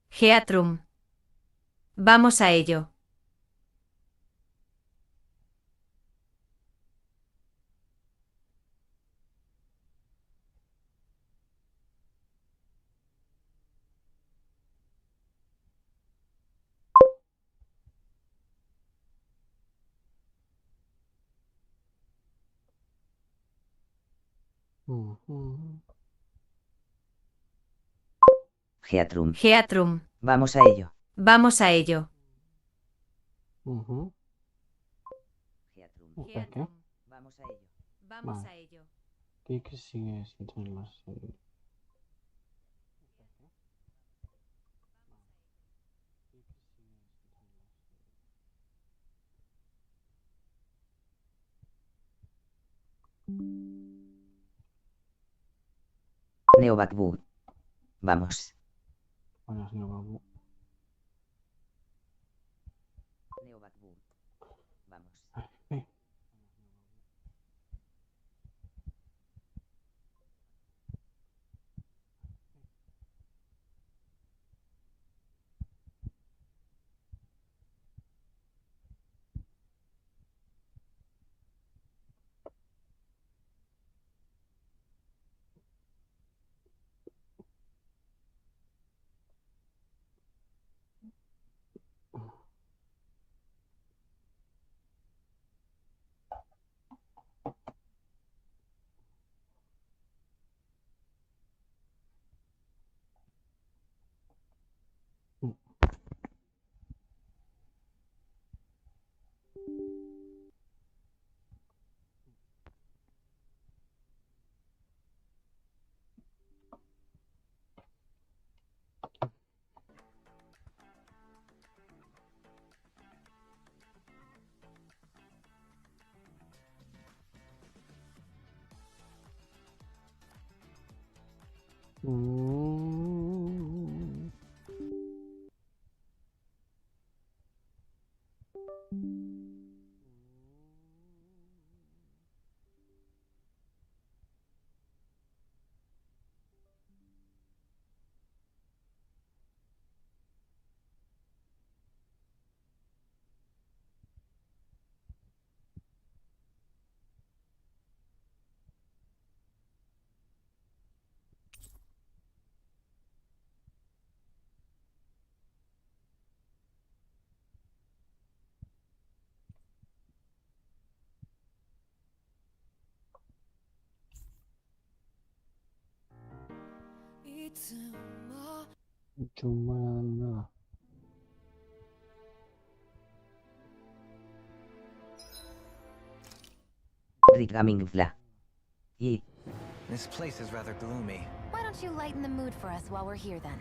Geatrum. Vamos a ello. Geatrum. Geatrum. Vamos a ello. Vamos a ello. Geatrum. Geatrum. Vamos a ello. Vamos a ello. ¿Qué sigue sin tener más? Neobacbu. Vamos. Buenas, Neobacbu. Neobacbu. Vamos. Chumana. Rigamingfla. Y. This place is rather gloomy. Why don't you lighten the mood for us while we're here then?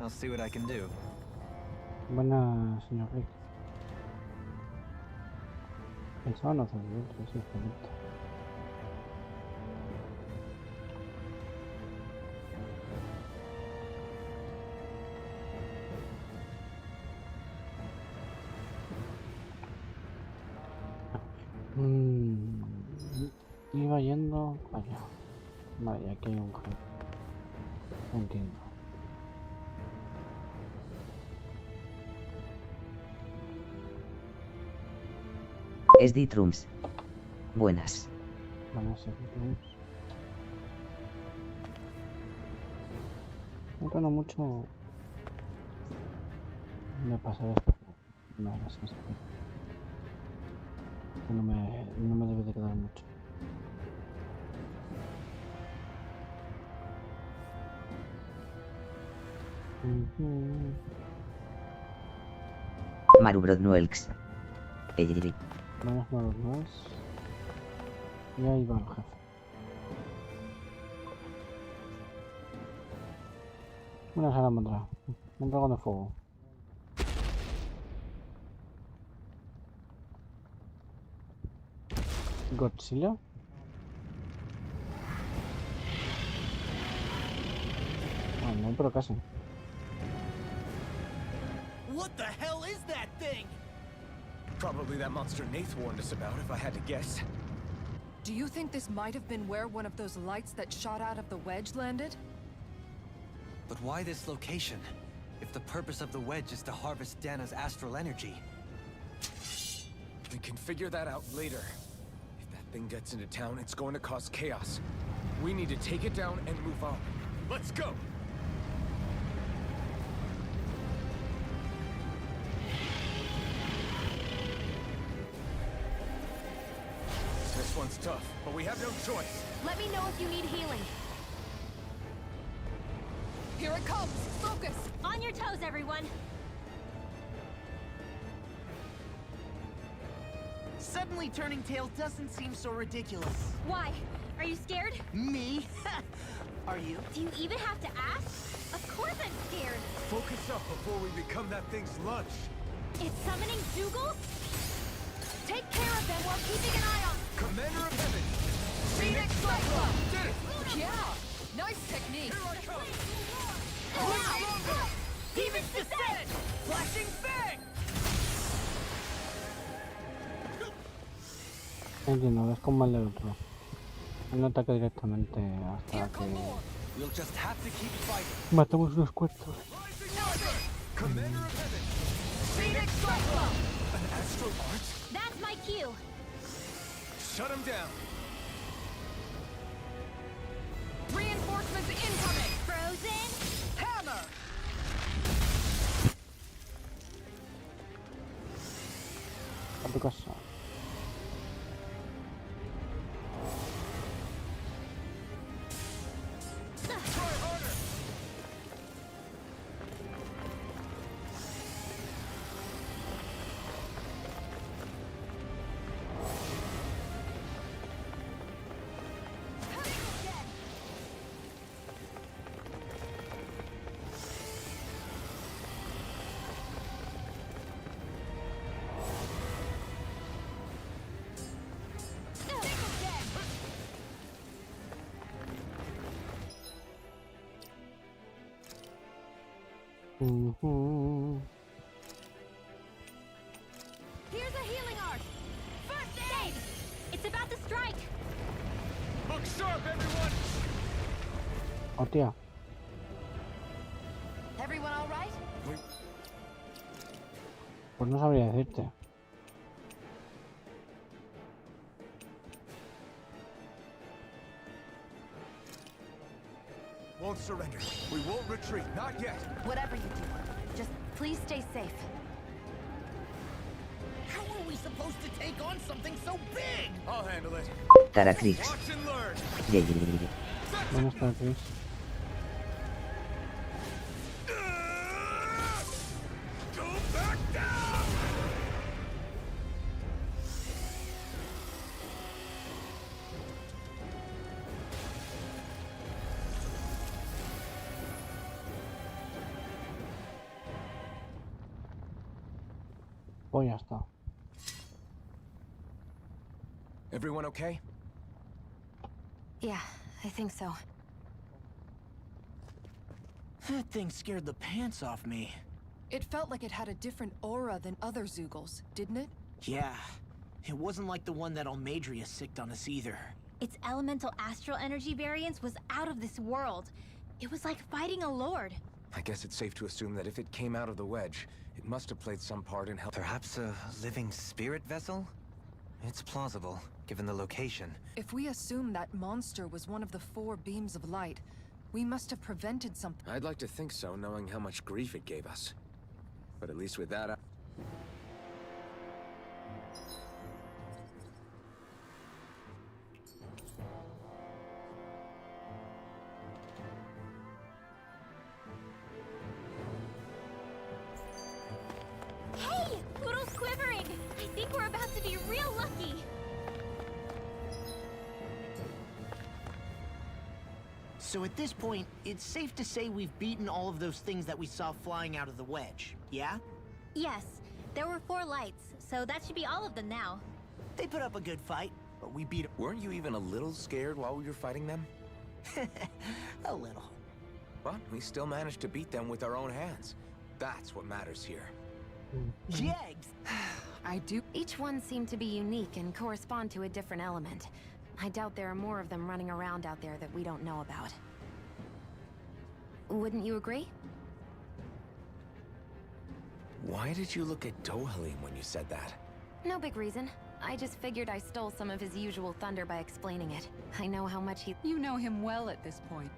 I'll see what I can do. Buena, señor Rick. Pensaba no hacer bien, sinceramente. Iba yendo allá. Vale, aquí hay un jefe. Entiendo. Es Geatrums. Buenas. Van a ser Geatrums. No mucho. Me pasará esta una de las sensaciones. No me debe de quedar mucho. Marubrodnuelks. Ejiri. Vamos a los más. Y ahí va el jefe. Una salamandra. Un dragón de fuego. Godzilla. Ah, no, pero casi. What the hell is that thing? Probably that monster Nath warned us about, if I had to guess. Do you think this might have been where one of those lights that shot out of the wedge landed? But why this location? If the purpose of the wedge is to harvest Dana's astral energy. We can figure that out later. If that thing gets into town, it's going to cause chaos. We need to take it down and move on. Let's go! This one's tough, but we have no choice. Let me know if you need healing. Here it comes! Focus! On your toes, everyone! Suddenly turning tails doesn't seem so ridiculous. Why? Are you scared? Me? Are you? Do you even have to ask? Of course I'm scared! Focus up before we become that thing's lunch. It's summoning Zoogles? Take care of them while keeping an eye on. Commander of Heaven! Phoenix Cyclone! Did it! Yeah! Nice technique! Here I come! Demons descend! Flashing fang! Entiendo, es como el del otro. Él no ataca directamente hasta Here come que more! We'll just have to keep fighting. matamos unos cuantos. Commander of Heaven! Phoenix Cyclone! An astral art? That's my cue! Shut him down! Reinforcements incoming! Frozen? Hammer! A tu casa. Try harder! Here's a healing art! First aid! It's about to strike! Look sharp, everyone! Hostia, Everyone all right? pues no sabría decirte. Won't surrender. We won't retreat. Not yet. Whatever you do, just please stay safe. How are we supposed to take on something so big? I'll handle it. Tarakrix. Watch and learn. Yeyi. ¿Dónde está Chris? Go back down! Pues ya está. Everyone okay? Yeah, I think so. That thing scared the pants off me. It felt like it had a different aura than other Zoogles, didn't it? Yeah. It wasn't like the one that Almadria sicked on us either. Its elemental astral energy variance was out of this world. It was like fighting a lord. I guess it's safe to assume that if it came out of the wedge, it must have played some part in help. Perhaps a living spirit vessel? It's plausible, given the location. If we assume that monster was one of the 4 beams of light, we must have prevented something. I'd like to think so, knowing how much grief it gave us. But at least with that, Hey! Poodle's quivering! I think we're about to be real lucky! So at this point, it's safe to say we've beaten all of those things that we saw flying out of the wedge, yeah? Yes, there were 4 lights, so that should be all of them now. They put up a good fight, but we beat weren't you even a little scared while we were fighting them? them. A little. But we still managed to beat them with our own hands. That's what matters here. Jegs! I do. Each one seemed to be unique and correspond to a different element. I doubt there are more of them running around out there that we don't know about. Wouldn't you agree? Why did you look at Dohalim when you said that? No big reason. I just figured I stole some of his usual thunder by explaining it. I know how much he... You know him well at this point.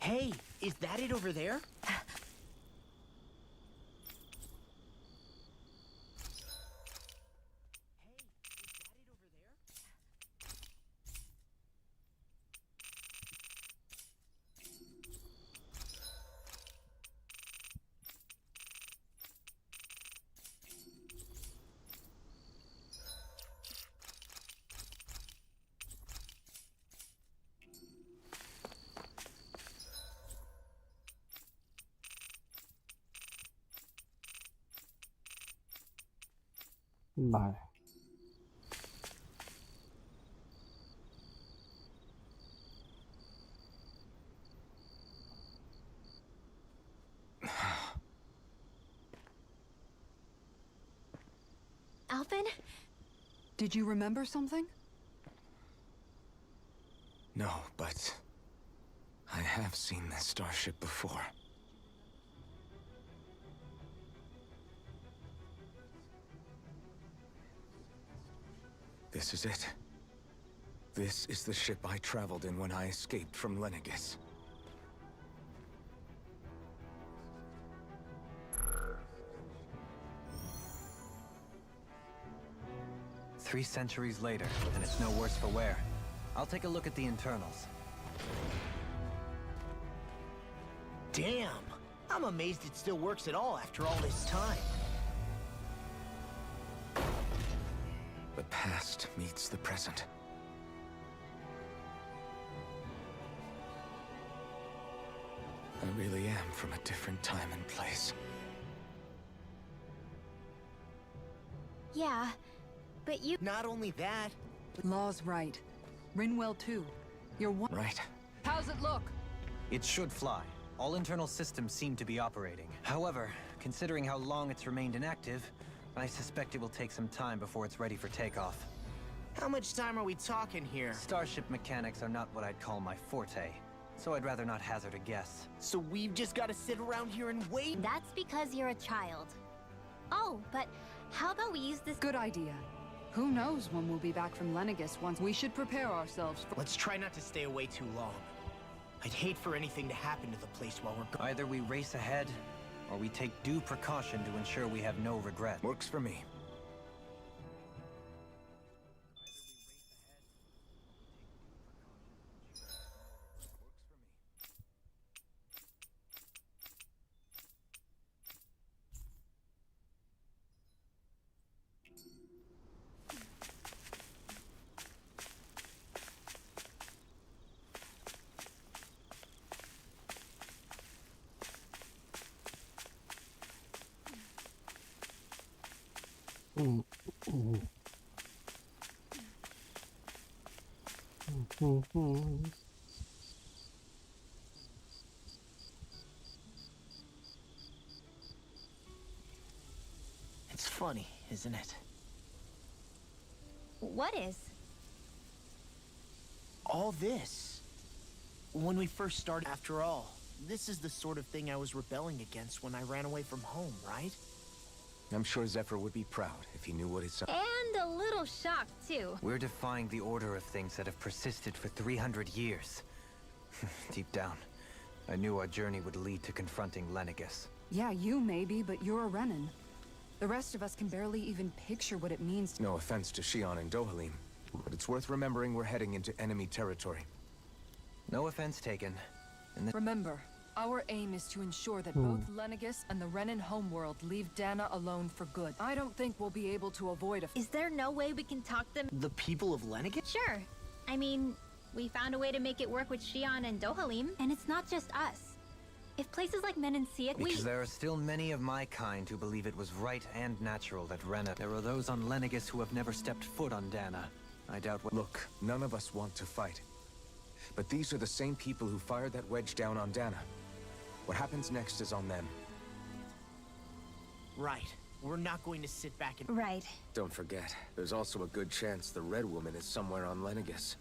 Hey, is that it over there? Vale. Alvin? Did you remember something? No, but I have seen this starship before. This is it. This is the ship I traveled in when I escaped from Lenegis. Three centuries later, and it's no worse for wear. I'll take a look at the internals. Damn! I'm amazed it still works at all after all this time. The past meets the present. I really am from a different time and place. Yeah, but you... Not only that, Law's right. Rinwell too. You're one. Right? How's it look? It should fly. All internal systems seem to be operating. However, considering how long it's remained inactive, I suspect it will take some time before it's ready for takeoff. how much time are we talking here? Starship mechanics are not what I'd call my forte, so I'd rather not hazard a guess. So we've just got to sit around here and wait? That's because you're a child. Oh, but how about we use this... Good idea. Who knows when we'll be back from Lenegis once. We should prepare ourselves for... Let's try not to stay away too long. I'd hate for anything to happen to the place while we're gone. Either we race ahead, or we take due precaution to ensure we have no regret. Works for me. It's funny, isn't it? What is? All this. When we first started, after all, this is the sort of thing I was rebelling against when I ran away from home, right? I'm sure Zephyr would be proud if he knew what his son... And a little shocked, too. We're defying the order of things that have persisted for 300 years. Deep down, I knew our journey would lead to confronting Lenegis. Yeah, you maybe, but you're a Renan. The rest of us can barely even picture what it means. No offense to Shion and Dohalim, but it's worth remembering we're heading into enemy territory. No offense taken. Remember, our aim is to ensure that both Lenegis and the Renan homeworld leave Dana alone for good. I don't think we'll be able to avoid a... Is there no way we can talk them? The people of Lenegis? Sure. I mean, we found a way to make it work with Shion and Dohalim, and it's not just us. If places like Menancia, Because there are still many of my kind who believe it was right and natural that Rena... There are those on Lenegis who have never stepped foot on Dana. I doubt what... Look, none of us want to fight. But these are the same people who fired that wedge down on Dana. What happens next is on them. Right. We're not going to sit back and... Right. Don't forget, there's also a good chance the Red Woman is somewhere on Lenegis.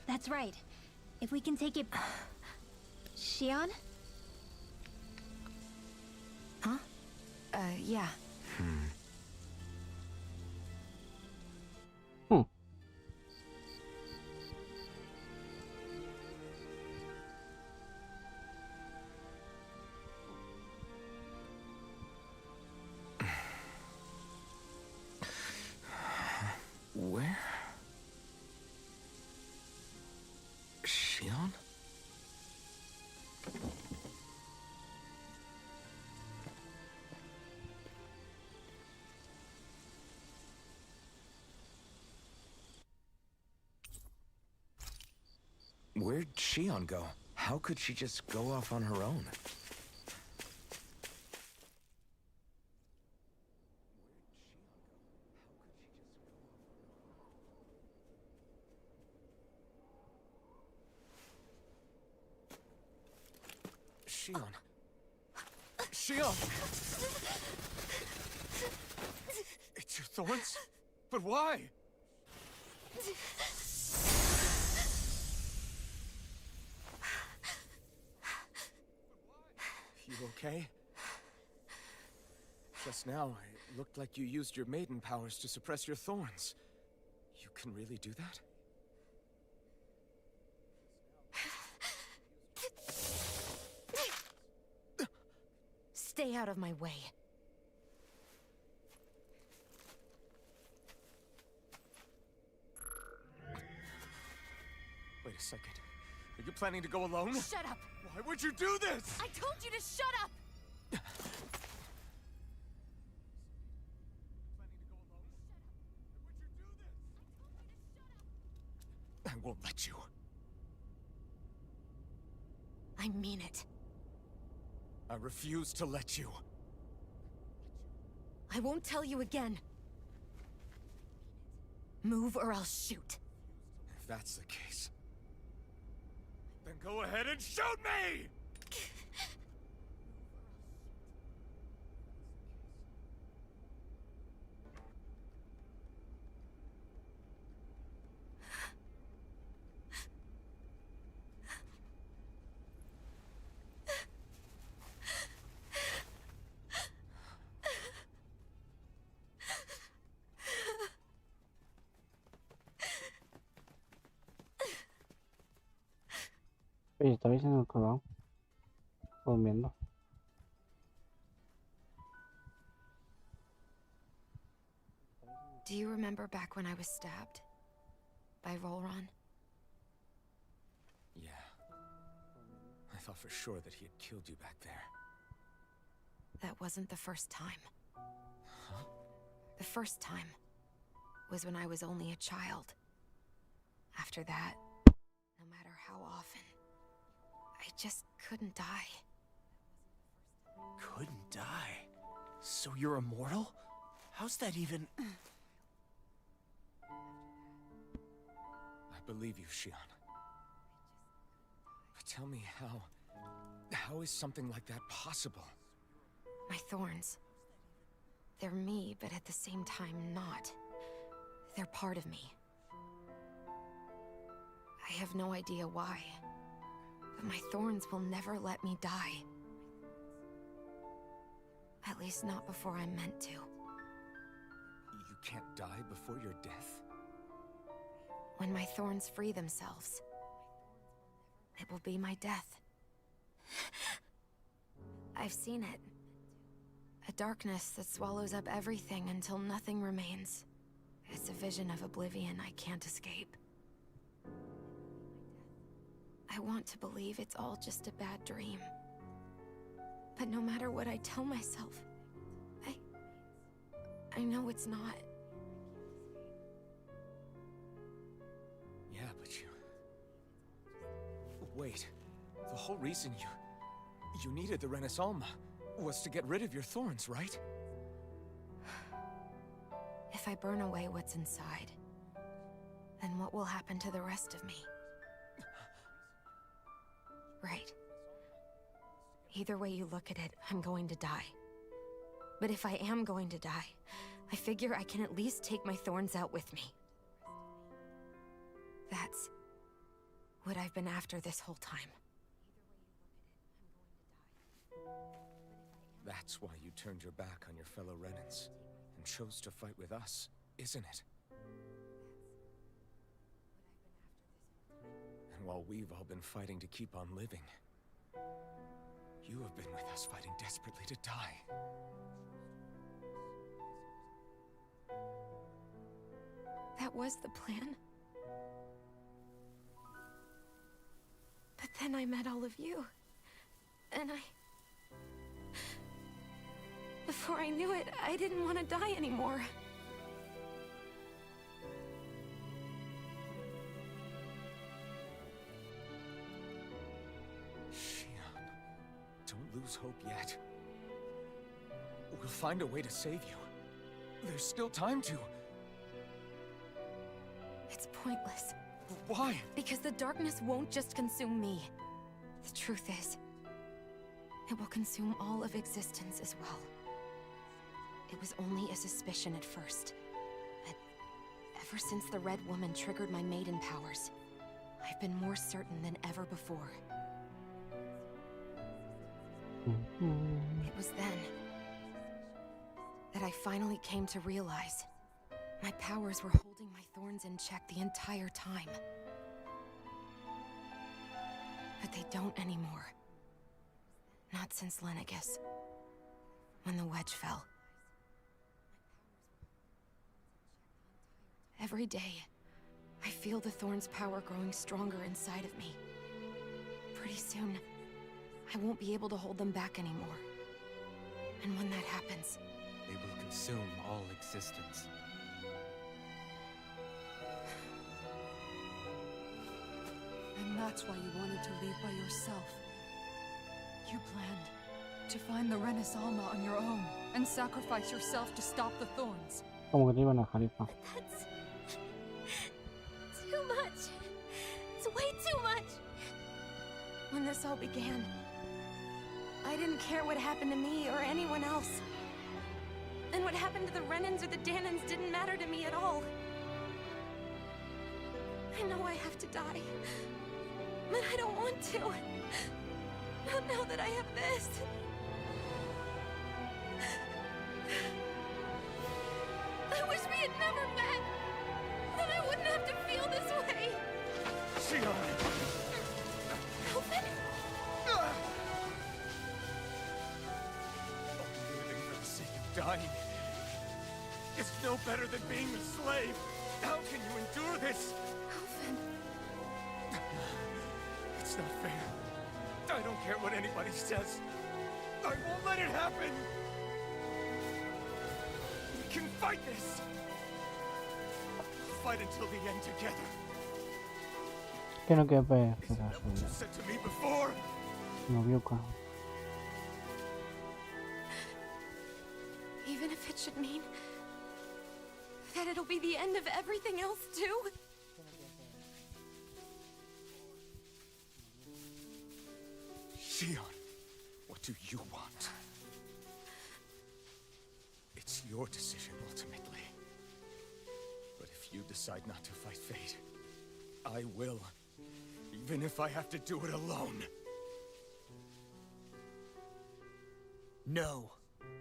That's right. If we can take it... Shion? Huh? Yeah. Where? Shion? Where'd Shion go? How could she just go off on her own? Shion. Shion! It's your thorns? But why? You okay? Just now, it looked like you used your maiden powers to suppress your thorns. You can really do that? Stay out of my way. Wait a second. Are you planning to go alone? Shut up! Why would you do this? I told you to shut up! I won't let you. I mean it. I refuse to let you. I won't tell you again. Move or I'll shoot. If that's the case, then go ahead and shoot me! Oye, está diciendo el colón. Durmiendo. Do you remember back when I was stabbed? By Rolron? Yeah. I thought for sure that he had killed you back there. That wasn't the first time. Huh? The first time was when I was only a child. After that, no matter how often, I just couldn't die. Couldn't die? So you're immortal? How's that even... I believe you, Shion. But tell me how is something like that possible? My thorns. They're me, but at the same time not. They're part of me. I have no idea why. But my thorns will never let me die. At least not before I'm meant to. You can't die before your death? When my thorns free themselves, it will be my death. I've seen it. A darkness that swallows up everything until nothing remains. It's a vision of oblivion I can't escape. I want to believe it's all just a bad dream. But no matter what I tell myself, I know it's not. Yeah, but you... Wait. The whole reason you needed the Renaissance was to get rid of your thorns, right? If I burn away what's inside, then what will happen to the rest of me? Right. Either way you look at it, I'm going to die. But if I am going to die, I figure I can at least take my thorns out with me. That's what I've been after this whole time. That's why you turned your back on your fellow Renans and chose to fight with us, isn't it? And while we've all been fighting to keep on living, you have been with us fighting desperately to die. That was the plan. But then I met all of you. And before I knew it, I didn't want to die anymore. Shion, don't lose hope yet. We'll find a way to save you. There's still time to... It's pointless. Why? Because the darkness won't just consume me. The truth is, it will consume all of existence as well. It was only a suspicion at first, but ever since the Red Woman triggered my maiden powers, I've been more certain than ever before. It was then that I finally came to realize my powers were holding my thorns in check the entire time. But they don't anymore. Not since Lenegus, when the wedge fell. Every day, I feel the thorn's power growing stronger inside of me. Pretty soon, I won't be able to hold them back anymore. And when that happens, They will consume all existence. And that's why you wanted to leave by yourself. You planned to find the Renaissance on your own and sacrifice yourself to stop the thorns. Como que te iban a dejar ir, pa. That's too much. It's way too much. when this all began, I didn't care what happened to me or anyone else. And what happened to the Renans or the Danans didn't matter to me at all. I know I have to die, but I don't want to. Not now that I have this. I wish we had never met. Then I wouldn't have to feel this way. Shion! Open. Living for the sake of dying is no better than being a slave. How can you endure this? Open. It's not fair. I don't care what anybody says. I won't let it happen. We can fight this. Fight until the end together. Que no quede pues, Isn't that what you said to me before? no vio con. Even if it should mean that it'll be the end of everything else too. Shion, what do you want? It's your decision ultimately. But if you decide not to fight fate, I will. Even if I have to do it alone. No,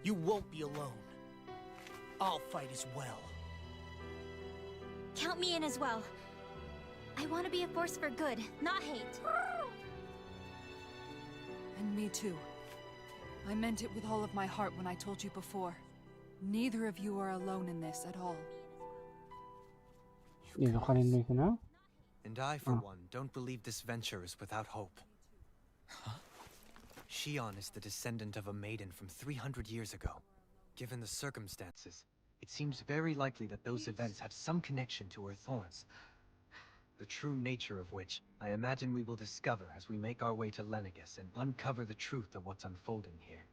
you won't be alone. I'll fight as well. Count me in as well. I want to be a force for good, not hate. And me too. I meant it with all of my heart when I told you before. Neither of you are alone in this at all. ¿Y Dohalim no dice nada? And I, for one, don't believe this venture is without hope. Huh? Shion is the descendant of a maiden from 300 years ago. Given the circumstances, it seems very likely that those events have some connection to her thorns. The true nature of which, I imagine we will discover as we make our way to Lenegus and uncover the truth of what's unfolding here.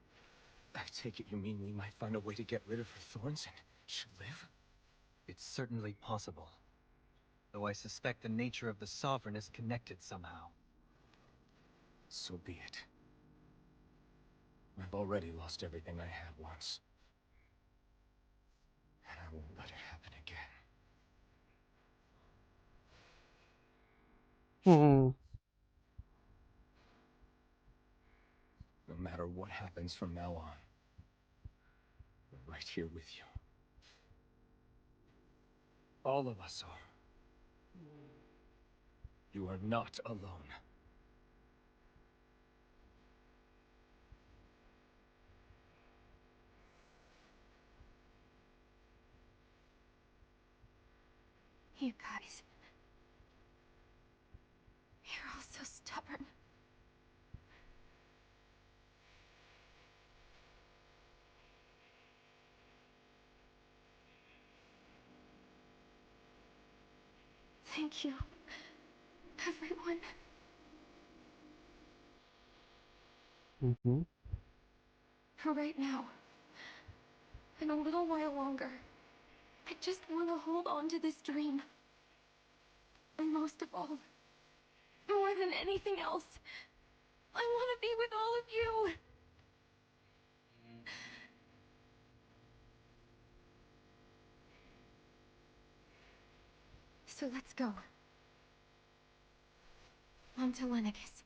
I take it you mean we might find a way to get rid of her thorns and she'll live? It's certainly possible. Though I suspect the nature of the Sovereign is connected somehow. So be it. I've already lost everything I had once. And I won't let it happen again. No matter what happens from now on, I'm right here with you. All of us are. You are not alone. You guys. You're all so stubborn. Thank you, everyone. For right now, and a little while longer, I just want to hold on to this dream. And most of all, more than anything else, I want to be with all of you. So let's go. On to Lenegus.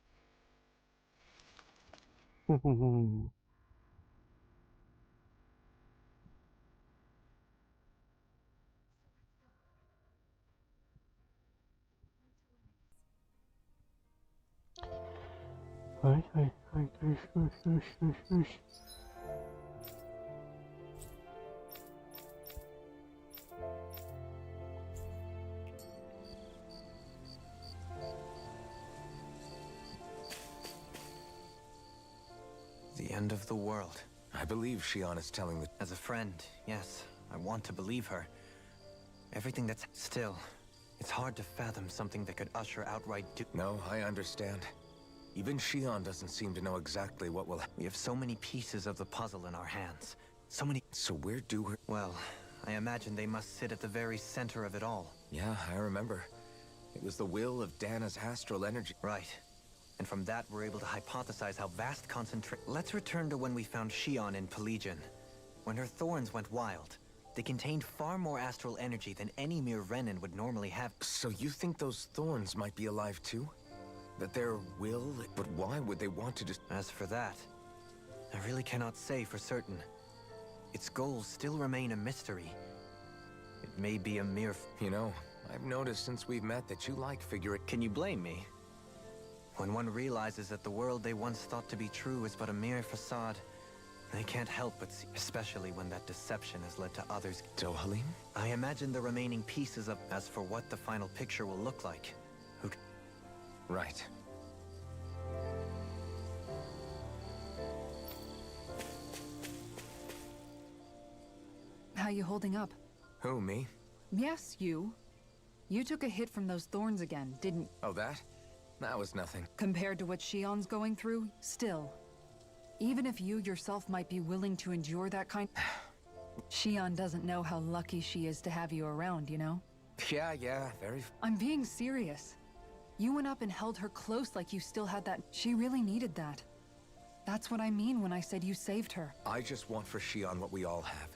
Ay, ay, ay, ay, ay, ay, ay, ay. The end of the world. I believe Shion is telling the... As a friend, yes, I want to believe her. Everything that's still, it's hard to fathom something that could usher outright doom. No, I understand. Even Shion doesn't seem to know exactly what will... We have so many pieces of the puzzle in our hands. So many... So where do her... Well, I imagine they must sit at the very center of it all. Yeah, I remember. It was the will of Dana's astral energy. Right. And from that, we're able to hypothesize how vast Let's return to when we found Shion in Pelagian. When her thorns went wild, they contained far more astral energy than any mere Renin would normally have. So you think those thorns might be alive too? That their will... But why would they want to just... As for that, I really cannot say for certain. Its goals still remain a mystery. It may be a mere... You know, I've noticed since we've met that you like figuring... Can you blame me? When one realizes that the world they once thought to be true is but a mere facade, they can't help but see, especially when that deception has led to others. Dohalim? I imagine the remaining pieces of... As for what the final picture will look like, who... Right. How you holding up? Who, me? Yes, you. You took a hit from those thorns again, didn't... Oh, that? That was nothing. Compared to what Shion's going through, still. Even if you yourself might be willing to endure that kind... Shion doesn't know how lucky she is to have you around, you know? Yeah, very... I'm being serious. You went up and held her close like you still had that... She really needed that. That's what I mean when I said you saved her. I just want for Shion what we all have.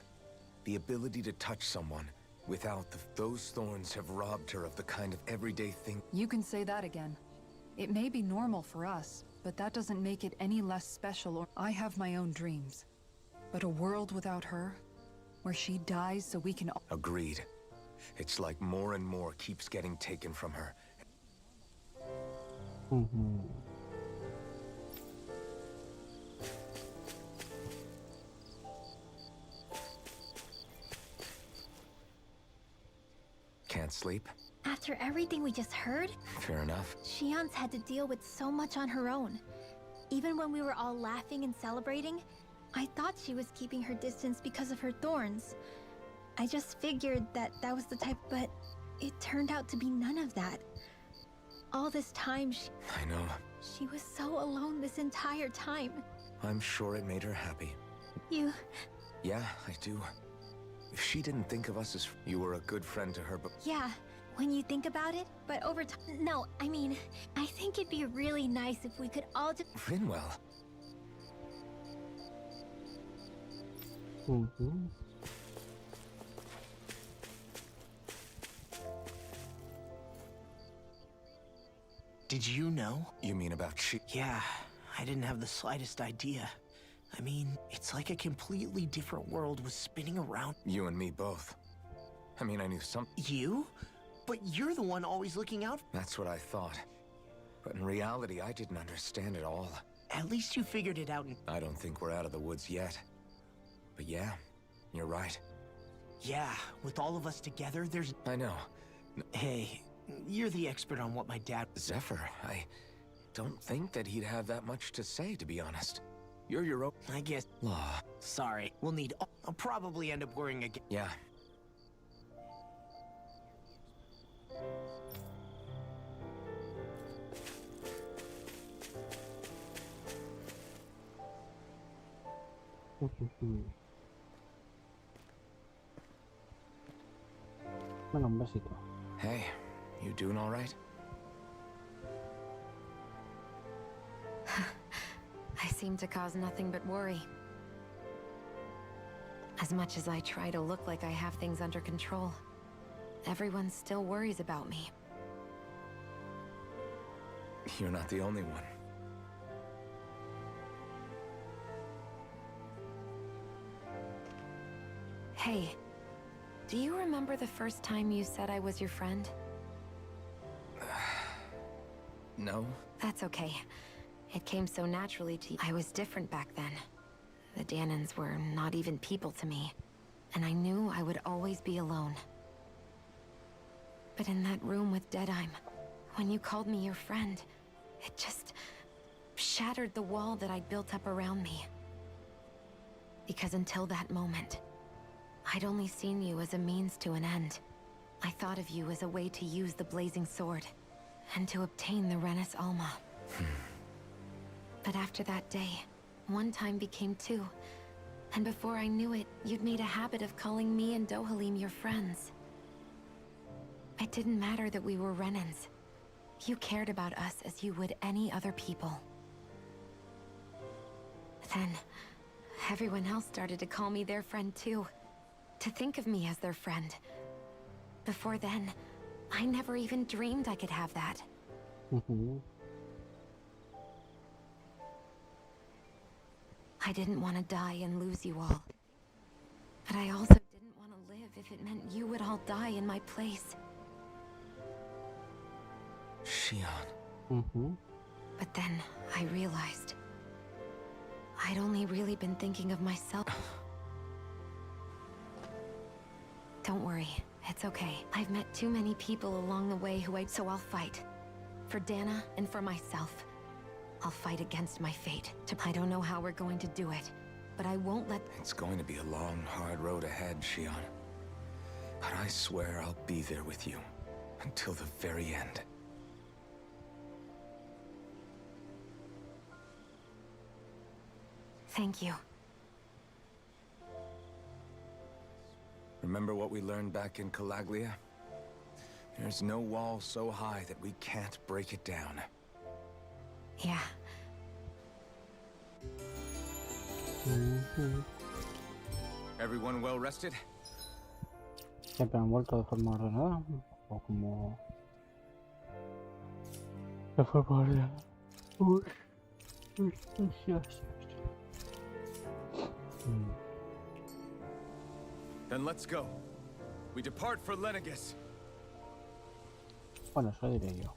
The ability to touch someone without the... Those thorns have robbed her of the kind of everyday thing... You can say that again. It may be normal for us, but that doesn't make it any less special or... I have my own dreams. But a world without her, where she dies so we can... Agreed. It's like more and more keeps getting taken from her. can't sleep? After everything we just heard, Fair enough. Shion's had to deal with so much on her own. Even when we were all laughing and celebrating, I thought she was keeping her distance because of her thorns. I just figured that was the type, but it turned out to be none of that. All this time, I know. she was so alone this entire time. I'm sure it made her happy. You... Yeah, I do. If she didn't think of us as... You were a good friend to her, but... Yeah, when you think about it, but over time... No, I mean, I think it'd be really nice if we could all just... Rinwell. Did you know? You mean about she... Yeah, I didn't have the slightest idea. I mean, it's like a completely different world was spinning around. You and me both. I mean, I knew some... You? But you're the one always looking out. That's what I thought. But in reality, I didn't understand it all. At least you figured it out. I don't think we're out of the woods yet. But yeah, you're right. Yeah, with all of us together, there's... I know. Hey, you're the expert on what my dad... Zephyr, I don't think that he'd have that much to say, to be honest. You're your own... I guess... Law. Sorry, we'll need... I'll probably end up wearing a... Yeah. Bueno, un besito. Hey, you doing all right? I seem to cause nothing but worry. As much as I try to look like I have things under control, everyone still worries about me. You're not the only one. Hey, do you remember the first time you said I was your friend? No? That's okay. It came so naturally to you. I was different back then. The Danans were not even people to me, and I knew I would always be alone. But in that room with Deadime, when you called me your friend, it just shattered the wall that I'd built up around me. Because until that moment, I'd only seen you as a means to an end. I thought of you as a way to use the blazing sword, and to obtain the Renis Alma. But after that day, one time became two, and before I knew it, you'd made a habit of calling me and Dohalim your friends. It didn't matter that we were Renans. You cared about us as you would any other people. Then, everyone else started to call me their friend too, to think of me as their friend. Before then, I never even dreamed I could have that. I didn't want to die and lose you all. But I also didn't want to live if it meant you would all die in my place. Shion. But then I realized I'd only really been thinking of myself. Don't worry, it's okay. I've met too many people along the way so I'll fight. For Dana and for myself. I'll fight against my fate. I don't know how we're going to do it, but I won't let... It's going to be a long, hard road ahead, Shion. But I swear I'll be there with you. Until the very end. Thank you. Remember what we learned back in Calaglia? There's no wall so high that we can't break it down. Yeah. Everyone well rested? Siempre han vuelto de forma ordenada o como de forma ordenada. Then let's go. We depart for Lenegis. Bueno, eso diré yo.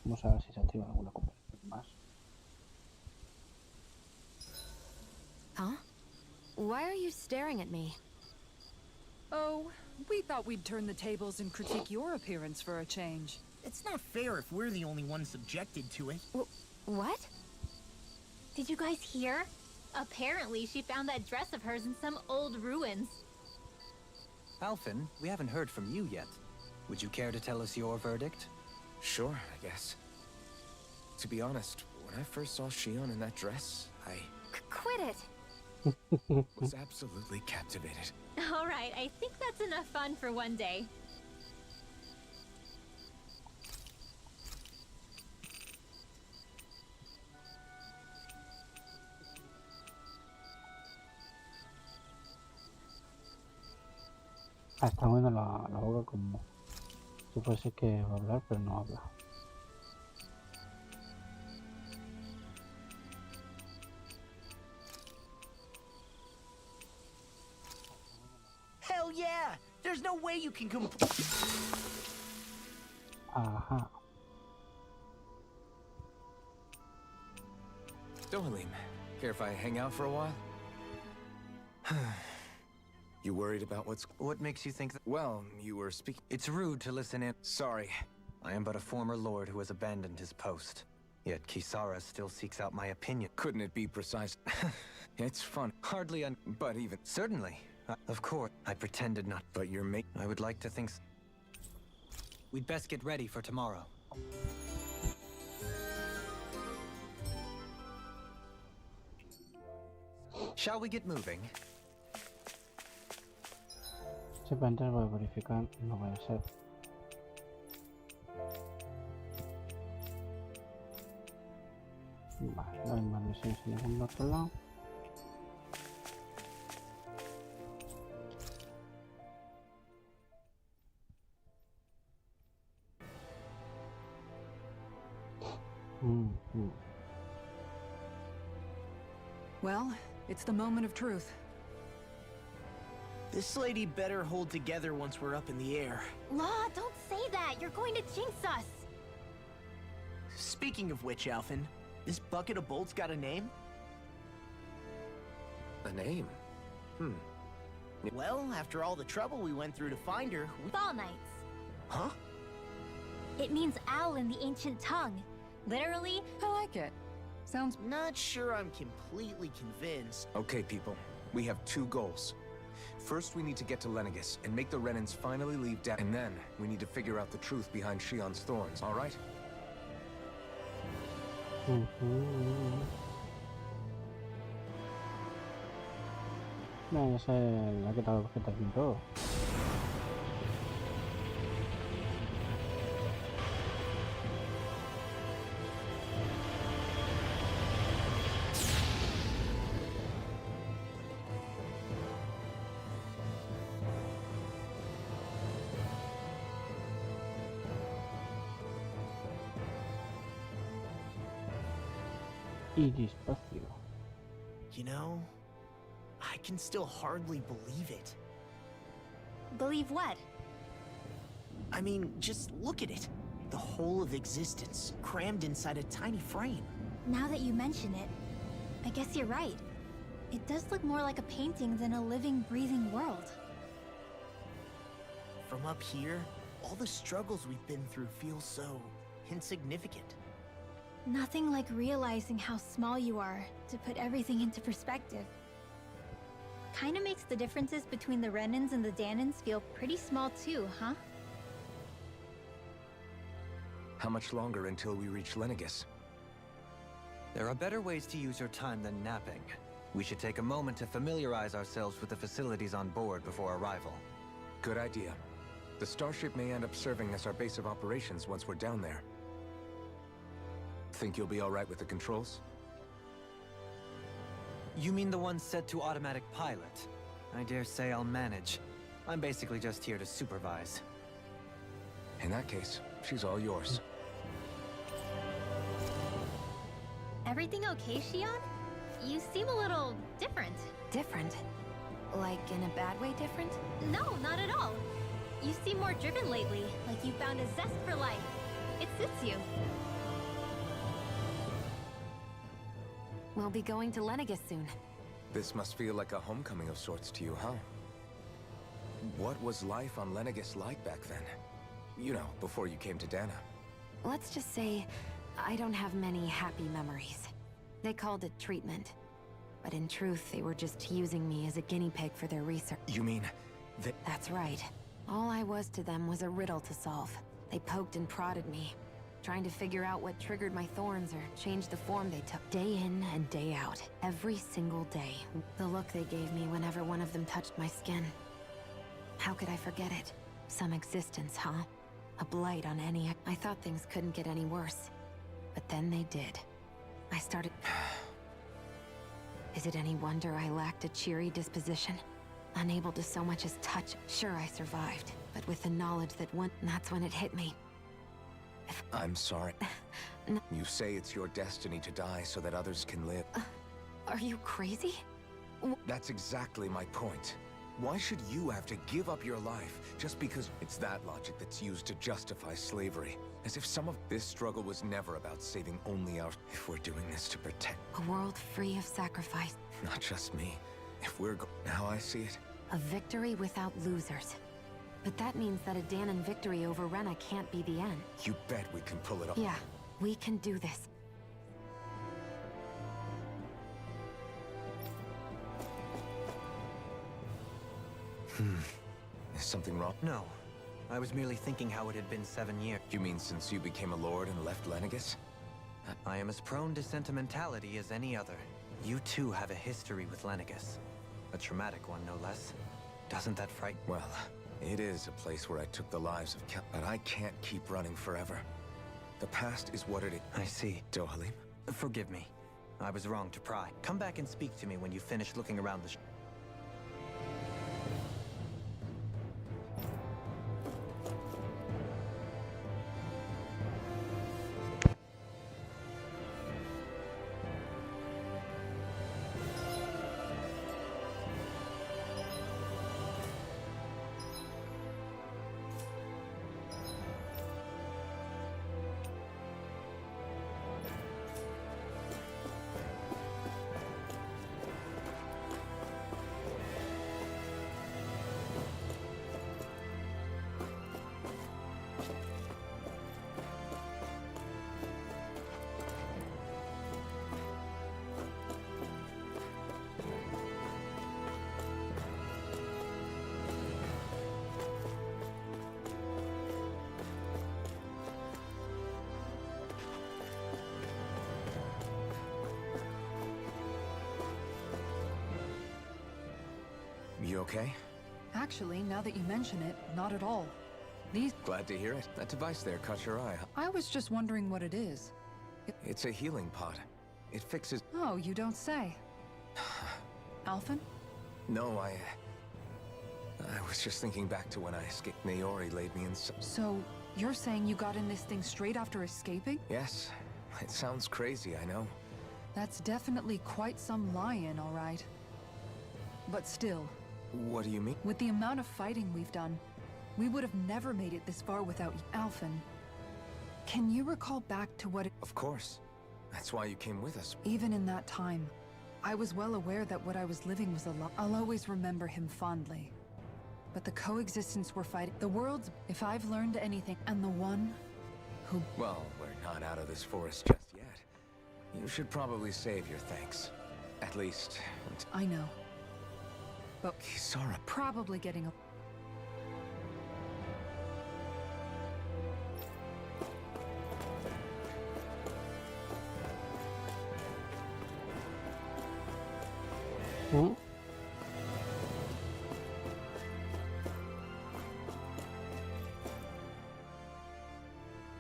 Vamos a ver si se activa alguna conversación más. Huh? Why are you staring at me? Oh, we thought we'd turn the tables and critique your appearance for a change. It's not fair if we're the only ones subjected to it. What? Did you guys hear? Apparently, she found that dress of hers in some old ruins. Alphen, we haven't heard from you yet. Would you care to tell us your verdict? Sure, I guess. To be honest, when I first saw Shion in that dress, I Quit it! was absolutely captivated. Alright, I think that's enough fun for one day. Ah, está moviendo la boca como si fuese que va a hablar, pero no habla. Hell yeah! There's no way you can Ajá. Dohalim, care if I hang out for a while? You worried about What makes you think that? Well, you were speaking. It's rude to listen in. Sorry. I am but a former lord who has abandoned his post. Yet Kisara still seeks out my opinion. Couldn't it be precise? It's fun. Hardly But even. Certainly. Of course. I pretended not. But you're I would like to think We'd best get ready for tomorrow. Shall we get moving? Simplemente voy a verificar, no vaya a ser. Vale, no hay más misiones en ningún otro lado. Well, it's the moment of truth. This lady better hold together once we're up in the air. Law, don't say that! You're going to jinx us! Speaking of which, Alphen, this bucket of bolts got a name? A name? Well, after all the trouble we went through to find her, Fall Knights. Huh? It means owl in the ancient tongue. Literally, I like it. Sounds... Not sure I'm completely convinced. Okay, people. We have two goals. First, we need to get to Lenegus and make the Renans finally leave down. And then, we need to figure out the truth behind Shion's thorns, alright? No, ya se le ha quitado el objeto aquí y todo. Y despacio. You know, I can still hardly believe it. believe what? I mean, just look at it. The whole of existence, crammed inside a tiny frame. Now that you mention it, I guess you're right. It does look more like a painting than a living, breathing world. From up here, all the struggles we've been through feel so insignificant. Nothing like realizing how small you are to put everything into perspective. Kinda makes the differences between the Renans and the Danans feel pretty small too, huh? How much longer until we reach Lenegus? There are better ways to use your time than napping. We should take a moment to familiarize ourselves with the facilities on board before arrival. Good idea. The starship may end up serving as our base of operations once we're down there. Think you'll be all right with the controls? You mean the one set to automatic pilot? I dare say I'll manage. I'm basically just here to supervise. In that case, she's all yours. Everything okay, Shion? You seem a little different. Different? Like in a bad way different? No, not at all. You seem more driven lately, like you found a zest for life. It suits you. We'll be going to Lenegus soon. This must feel like a homecoming of sorts to you, huh? What was life on Lenegis like back then? You know, before you came to Dana. Let's just say, I don't have many happy memories. They called it treatment. But in truth, they were just using me as a guinea pig for their research. You mean that... That's right. All I was to them was a riddle to solve. They poked and prodded me, trying to figure out what triggered my thorns or changed the form they took. Day in and day out, every single day. The look they gave me whenever one of them touched my skin. How could I forget it? Some existence, huh? A blight on any... I thought things couldn't get any worse. But then they did. I started... Is it any wonder I lacked a cheery disposition? Unable to so much as touch. Sure, I survived, but with the knowledge that that's when it hit me. I'm sorry. You say it's your destiny to die so that others can live. Are you crazy? That's exactly my point. Why should you have to give up your life just because it's that logic that's used to justify slavery? As if some of this struggle was never about saving only our... If we're doing this to protect... A world free of sacrifice. Not just me. If we're now I see it. A victory without losers. But that means that a Danon victory over Rena can't be the end. You bet we can pull it off. Yeah, we can do this. Is something wrong? No. I was merely thinking how it had been 7 years. You mean since you became a lord and left Lenegis? I am as prone to sentimentality as any other. You too have a history with Lenegis. A traumatic one, no less. Doesn't that frighten? Well, it is a place where I took the lives of but I can't keep running forever. The past is what it is. I see. Dohalim? Forgive me. I was wrong to pry. Come back and speak to me when you finish looking around the You okay? Actually, now that you mention it, not at all. Glad to hear it. That device there caught your eye, huh? I was just wondering what it is. It's a healing pod. It fixes... Oh, you don't say. Alphen? No, I was just thinking back to when I escaped. Naori laid me in some... So, you're saying you got in this thing straight after escaping? Yes. It sounds crazy, I know. That's definitely quite some lie-in, all right. But still... What do you mean? With the amount of fighting we've done, we would have never made it this far without Alphen. Can you recall back to what Of course. That's why you came with us. Even in that time, I was well aware that what I was living was a lot. I'll always remember him fondly. But the coexistence we're fighting, the world's... If I've learned anything, and the one who... Well, we're not out of this forest just yet. You should probably save your thanks. At least... I know. But Kisara... probably getting a... Hmm?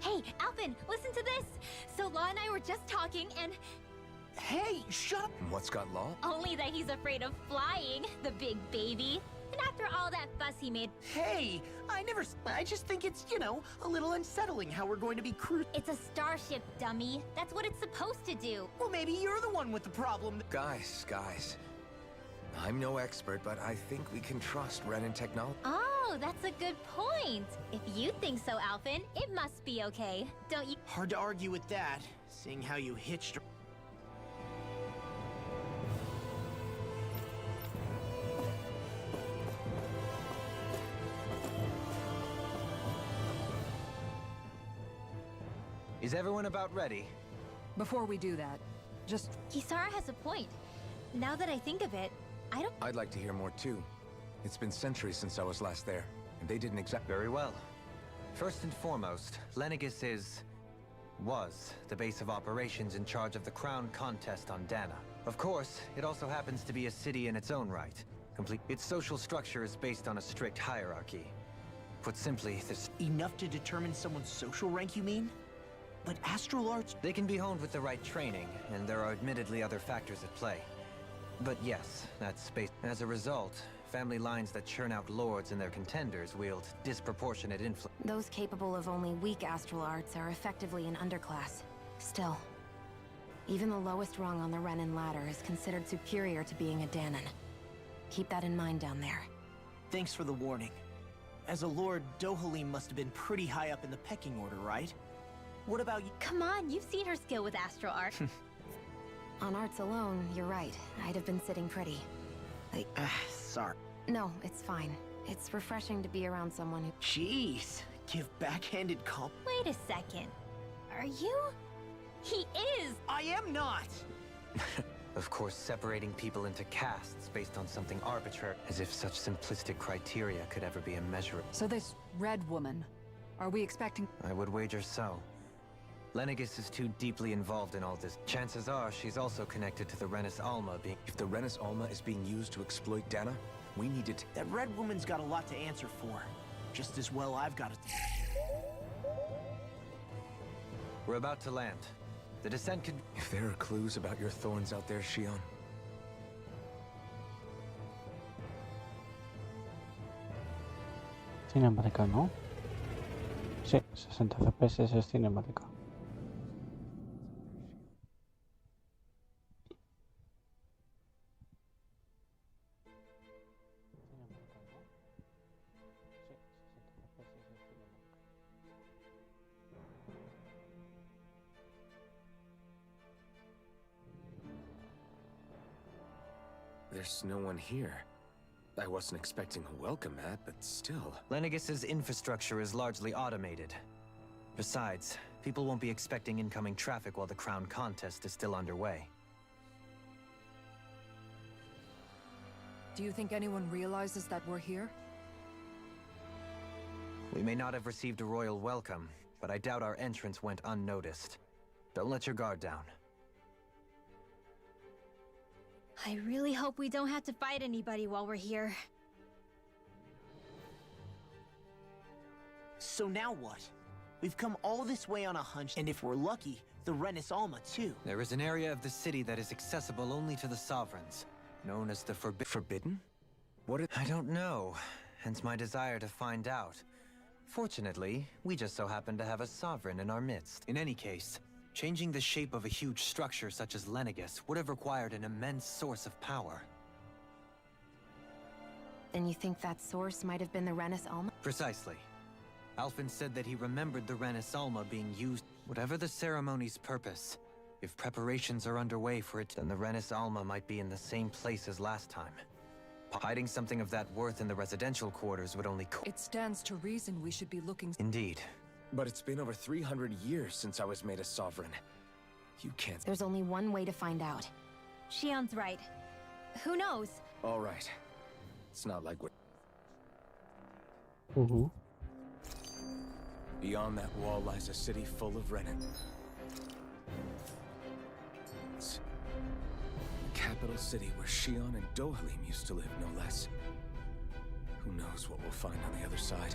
Hey, Alphen, listen to this! So Law and I were just talking, and Hey, shut up! What's got Law? only that he's afraid of flying, the big baby. And after all that fuss he made, Hey, I just think it's, you know, a little unsettling how we're going to be cruising. it's a starship, dummy. That's what it's supposed to do. Well, maybe you're the one with the problem. Guys. I'm no expert, but I think we can trust Ren and technology. Oh, that's a good point. If you think so, Alphen, it must be okay. Don't you? Hard to argue with that, seeing how you hitched... Is everyone about ready? Before we do that, just Kisara has a point. Now that I think of it, I don't... I'd like to hear more too. It's been centuries since I was last there, and they didn't Very well. First and foremost, ElNanuck was the base of operations in charge of the crown contest on Dana. Of course, it also happens to be a city in its own right. Its social structure is based on a strict hierarchy. Put simply, this... Enough to determine someone's social rank, you mean? But astral arts... They can be honed with the right training, and there are admittedly other factors at play. But yes, that's based... As a result, family lines that churn out lords and their contenders wield disproportionate influence. Those capable of only weak astral arts are effectively an underclass. Still, even the lowest rung on the Renin ladder is considered superior to being a Danon. Keep that in mind down there. Thanks for the warning. As a lord, Dohalim must have been pretty high up in the pecking order, right? What about you? Come on, you've seen her skill with astral art. On arts alone, you're right. I'd have been sitting pretty. Sorry. No, it's fine. It's refreshing to be around someone who... Jeez, give backhanded Wait a second. Are you? He is! I am not! Of course, separating people into castes based on something arbitrary, as if such simplistic criteria could ever be a measure. so this red woman. Are we expecting? I would wager so. ElNanuck is too deeply involved in all this. Chances are she's also connected to the Renis Alma being... If the Renis Alma is being used to exploit Dana, we need it. That red woman's got a lot to answer for. Just as well I've got it. We're about to land. The descent could... If there are clues about your thorns out there, Shion, cinemática, ¿no? Sí, 60 FPS es cinemática. there's no one here. I wasn't expecting a welcome mat, but still. ElNanuck's infrastructure is largely automated. Besides, people won't be expecting incoming traffic while the crown contest is still underway. Do you think anyone realizes that we're here? We may not have received a royal welcome, but I doubt our entrance went unnoticed. Don't let your guard down. I really hope we don't have to fight anybody while we're here. So now what? We've come all this way on a hunch, and if we're lucky, the Renis Alma too. There is an area of the city that is accessible only to the sovereigns, known as the Forbidden? What is... I don't know, hence my desire to find out. Fortunately, we just so happen to have a sovereign in our midst. In any case, changing the shape of a huge structure such as ElNanuck would have required an immense source of power. And you think that source might have been the Renis Alma? Precisely. Alphen said that he remembered the Renis Alma being used. Whatever the ceremony's purpose, if preparations are underway for it, then the Renis Alma might be in the same place as last time. Hiding something of that worth in the residential quarters would only It stands to reason we should be looking. Indeed. But it's been over 300 years since I was made a sovereign. You can't... There's only one way to find out. Shion's right. Who knows? All right. It's not like what... Beyond that wall lies a city full of Renin. It's the capital city where Shion and Dohalim used to live, no less. Who knows what we'll find on the other side?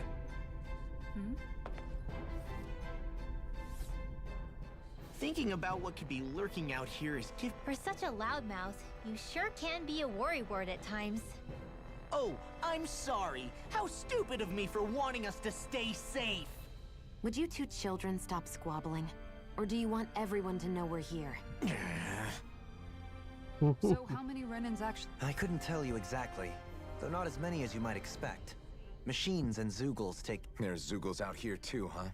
Thinking about what could be lurking out here is For such a loudmouth, you sure can be a worrywart at times. Oh, I'm sorry. How stupid of me for wanting us to stay safe. Would you two children stop squabbling? Or do you want everyone to know we're here? So how many Renins actually? I couldn't tell you exactly, though not as many as you might expect. Machines and Zeugles take... There's Zeugles out here too, huh?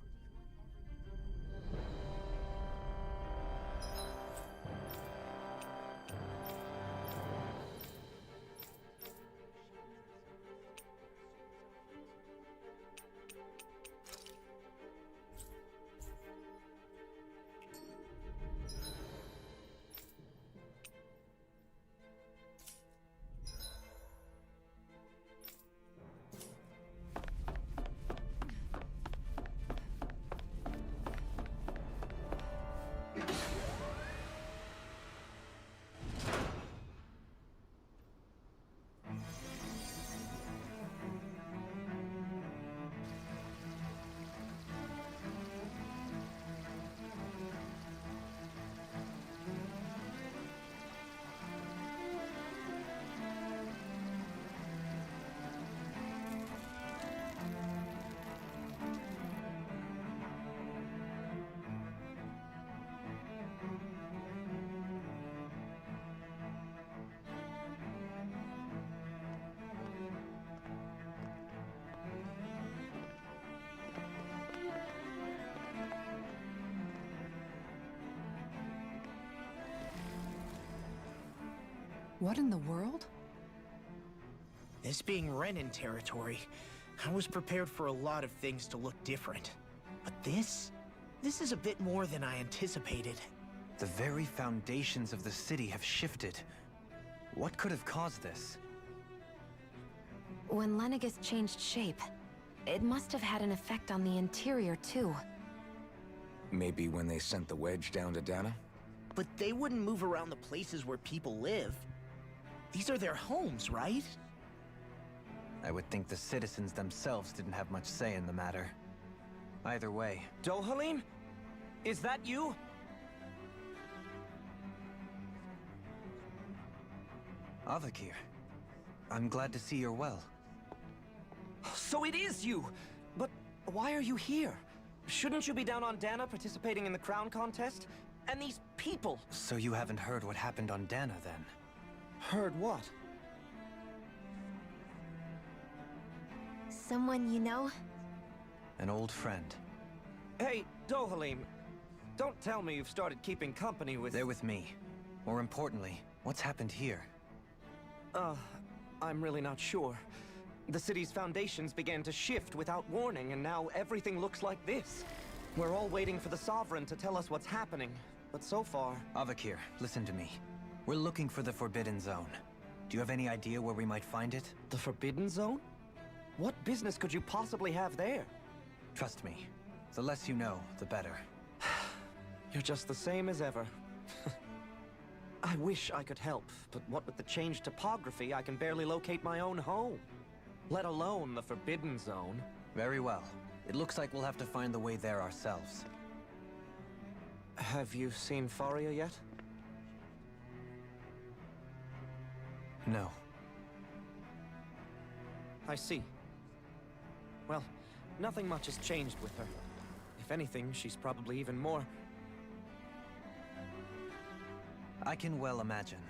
What in the world? This being Renan territory, I was prepared for a lot of things to look different. But this is a bit more than I anticipated. The very foundations of the city have shifted. What could have caused this? When Lenegis changed shape, it must have had an effect on the interior too. Maybe when they sent the wedge down to Dana? But they wouldn't move around the places where people live. These are their homes, right? I would think the citizens themselves didn't have much say in the matter. Either way. Dohalim? Is that you? Avakir, I'm glad to see you're well. So it is you! But why are you here? Shouldn't you be down on Dana participating in the crown contest? And these people! So you haven't heard what happened on Dana, then? Heard what? Someone you know? An old friend. Hey, Dohalim, don't tell me you've started keeping company with... They're with me. More importantly, what's happened here? I'm really not sure. The city's foundations began to shift without warning, and now everything looks like this. We're all waiting for the Sovereign to tell us what's happening, but so far... Avakir, listen to me. We're looking for the Forbidden Zone. Do you have any idea where we might find it? The Forbidden Zone? What business could you possibly have there? Trust me. The less you know, the better. You're just the same as ever. I wish I could help, but what with the changed topography, I can barely locate my own home. Let alone the Forbidden Zone. Very well. It looks like we'll have to find the way there ourselves. Have you seen Faria yet? No. I see. Well, nothing much has changed with her. If anything, she's probably even more... I can well imagine.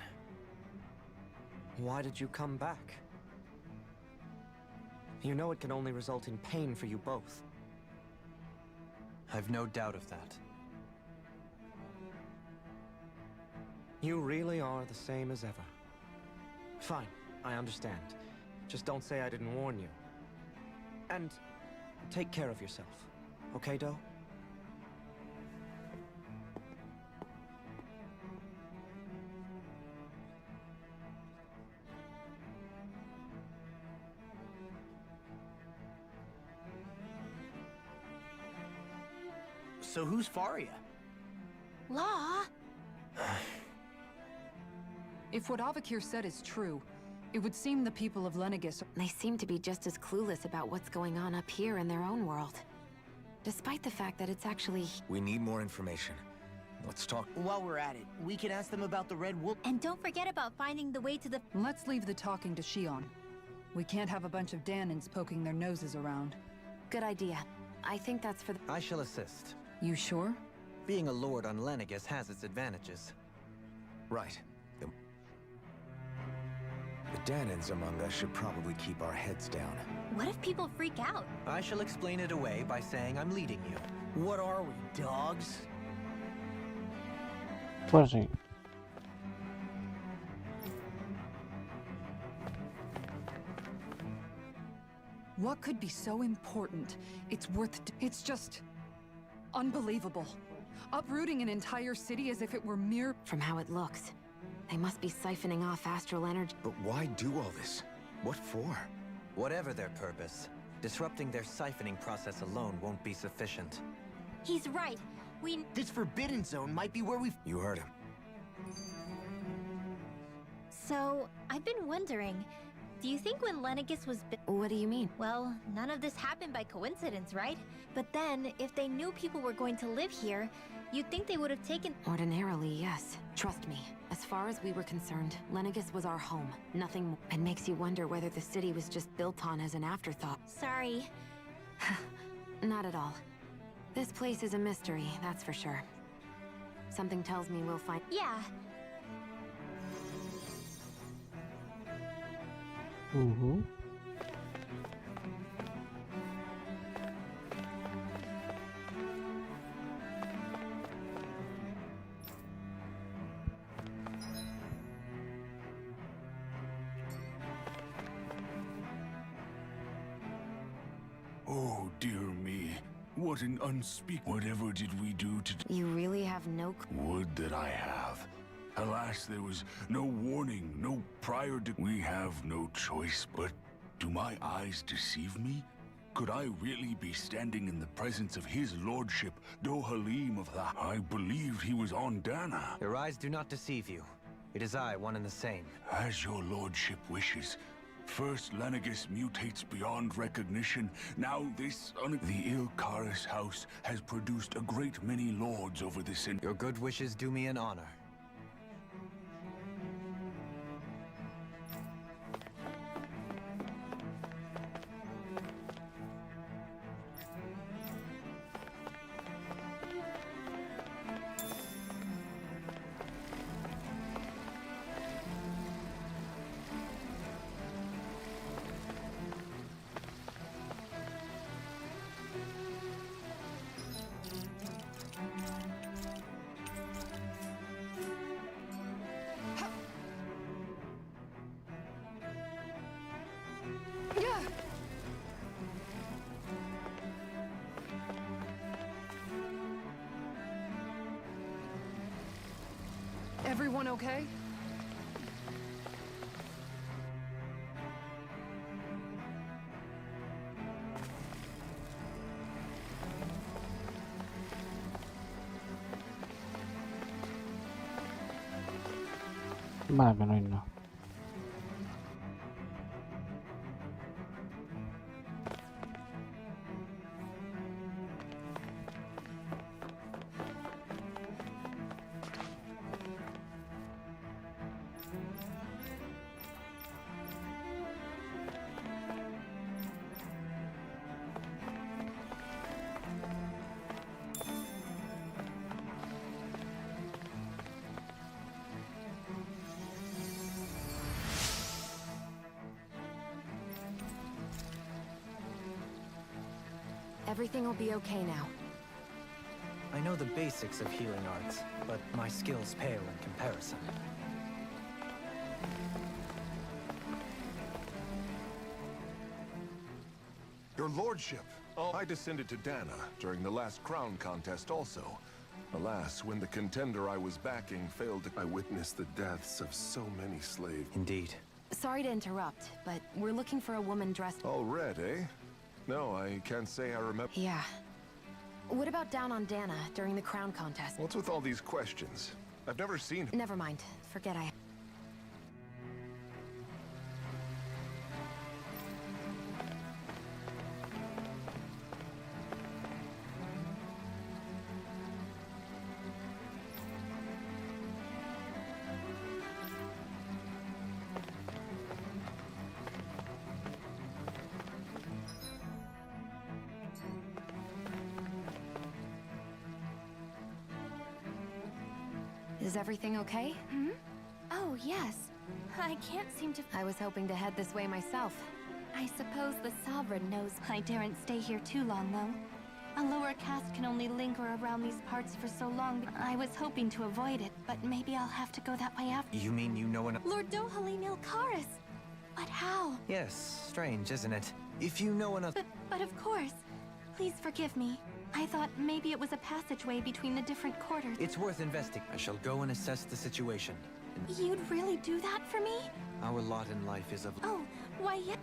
Why did you come back? You know it can only result in pain for you both. I've no doubt of that. You really are the same as ever. Fine, I understand. Just don't say I didn't warn you. And take care of yourself, okay, Do? So who's Faria? Law? If what Avakir said is true, it would seem the people of Lenegis... They seem to be just as clueless about what's going on up here in their own world. Despite the fact that it's actually... We need more information. Let's talk. While we're at it, we can ask them about the Red Wolf. And don't forget about finding the way to the... Let's leave the talking to Shion. We can't have a bunch of Danans poking their noses around. Good idea. I think that's for the... I shall assist. You sure? Being a lord on Lenegis has its advantages. Right. The Danans among us should probably keep our heads down. What if people freak out? I shall explain it away by saying I'm leading you. What are we, dogs? Pues sí. What could be so important? It's worth... It's just... unbelievable. Uprooting an entire city as if it were mere... From how it looks, they must be siphoning off astral energy. But why do all this? What for? Whatever their purpose, disrupting their siphoning process alone won't be sufficient. He's right. This Forbidden Zone might be where we've... You heard him. So, I've been wondering, do you think when Lenegis was What do you mean? Well, none of this happened by coincidence, right? But then, if they knew people were going to live here, you'd think they would have taken... Ordinarily, yes. Trust me. As far as we were concerned, Lenegis was our home. Nothing more. It makes you wonder whether the city was just built on as an afterthought. Sorry. Not at all. This place is a mystery, that's for sure. Something tells me we'll find... Yeah. Mhm. Oh, dear me. What an Whatever did we do to... You really have no Would that I have. Alas, there was no warning, no prior to... We have no choice, but do my eyes deceive me? Could I really be standing in the presence of his lordship, Dohalim of the... I believed he was on Dana. Your eyes do not deceive you. It is I, one and the same. As your lordship wishes. First, Lenegus mutates beyond recognition. Now this... The Ilkaris house has produced a great many lords over this... Your good wishes do me an honor. Everyone okay? Vale, que no hay nada. Everything will be okay now. I know the basics of healing arts, but my skills pale in comparison. Your lordship! Oh, I descended to Dana during the last crown contest also. Alas, when the contender I was backing failed to... I witnessed the deaths of so many slaves. Indeed. Sorry to interrupt, but we're looking for a woman dressed... All red, eh? No, I can't say I remember... Yeah. What about down on Dana during the crown contest? What's with all these questions? I've never seen... Never mind. Forget I... Is everything okay? Hmm? Oh, yes. I can't seem to... I was hoping to head this way myself. I suppose the Sovereign knows I daren't stay here too long, though. A lower caste can only linger around these parts for so long. I was hoping to avoid it, but maybe I'll have to go that way after. You mean you know an... Lord Dohalim Ilkaris! But how? Yes, strange, isn't it? If you know enough... But of course. Please forgive me. I thought maybe it was a passageway between the different quarters. It's worth investing. I shall go and assess the situation. You'd really do that for me? Our lot in life is of... Oh, why, yeah.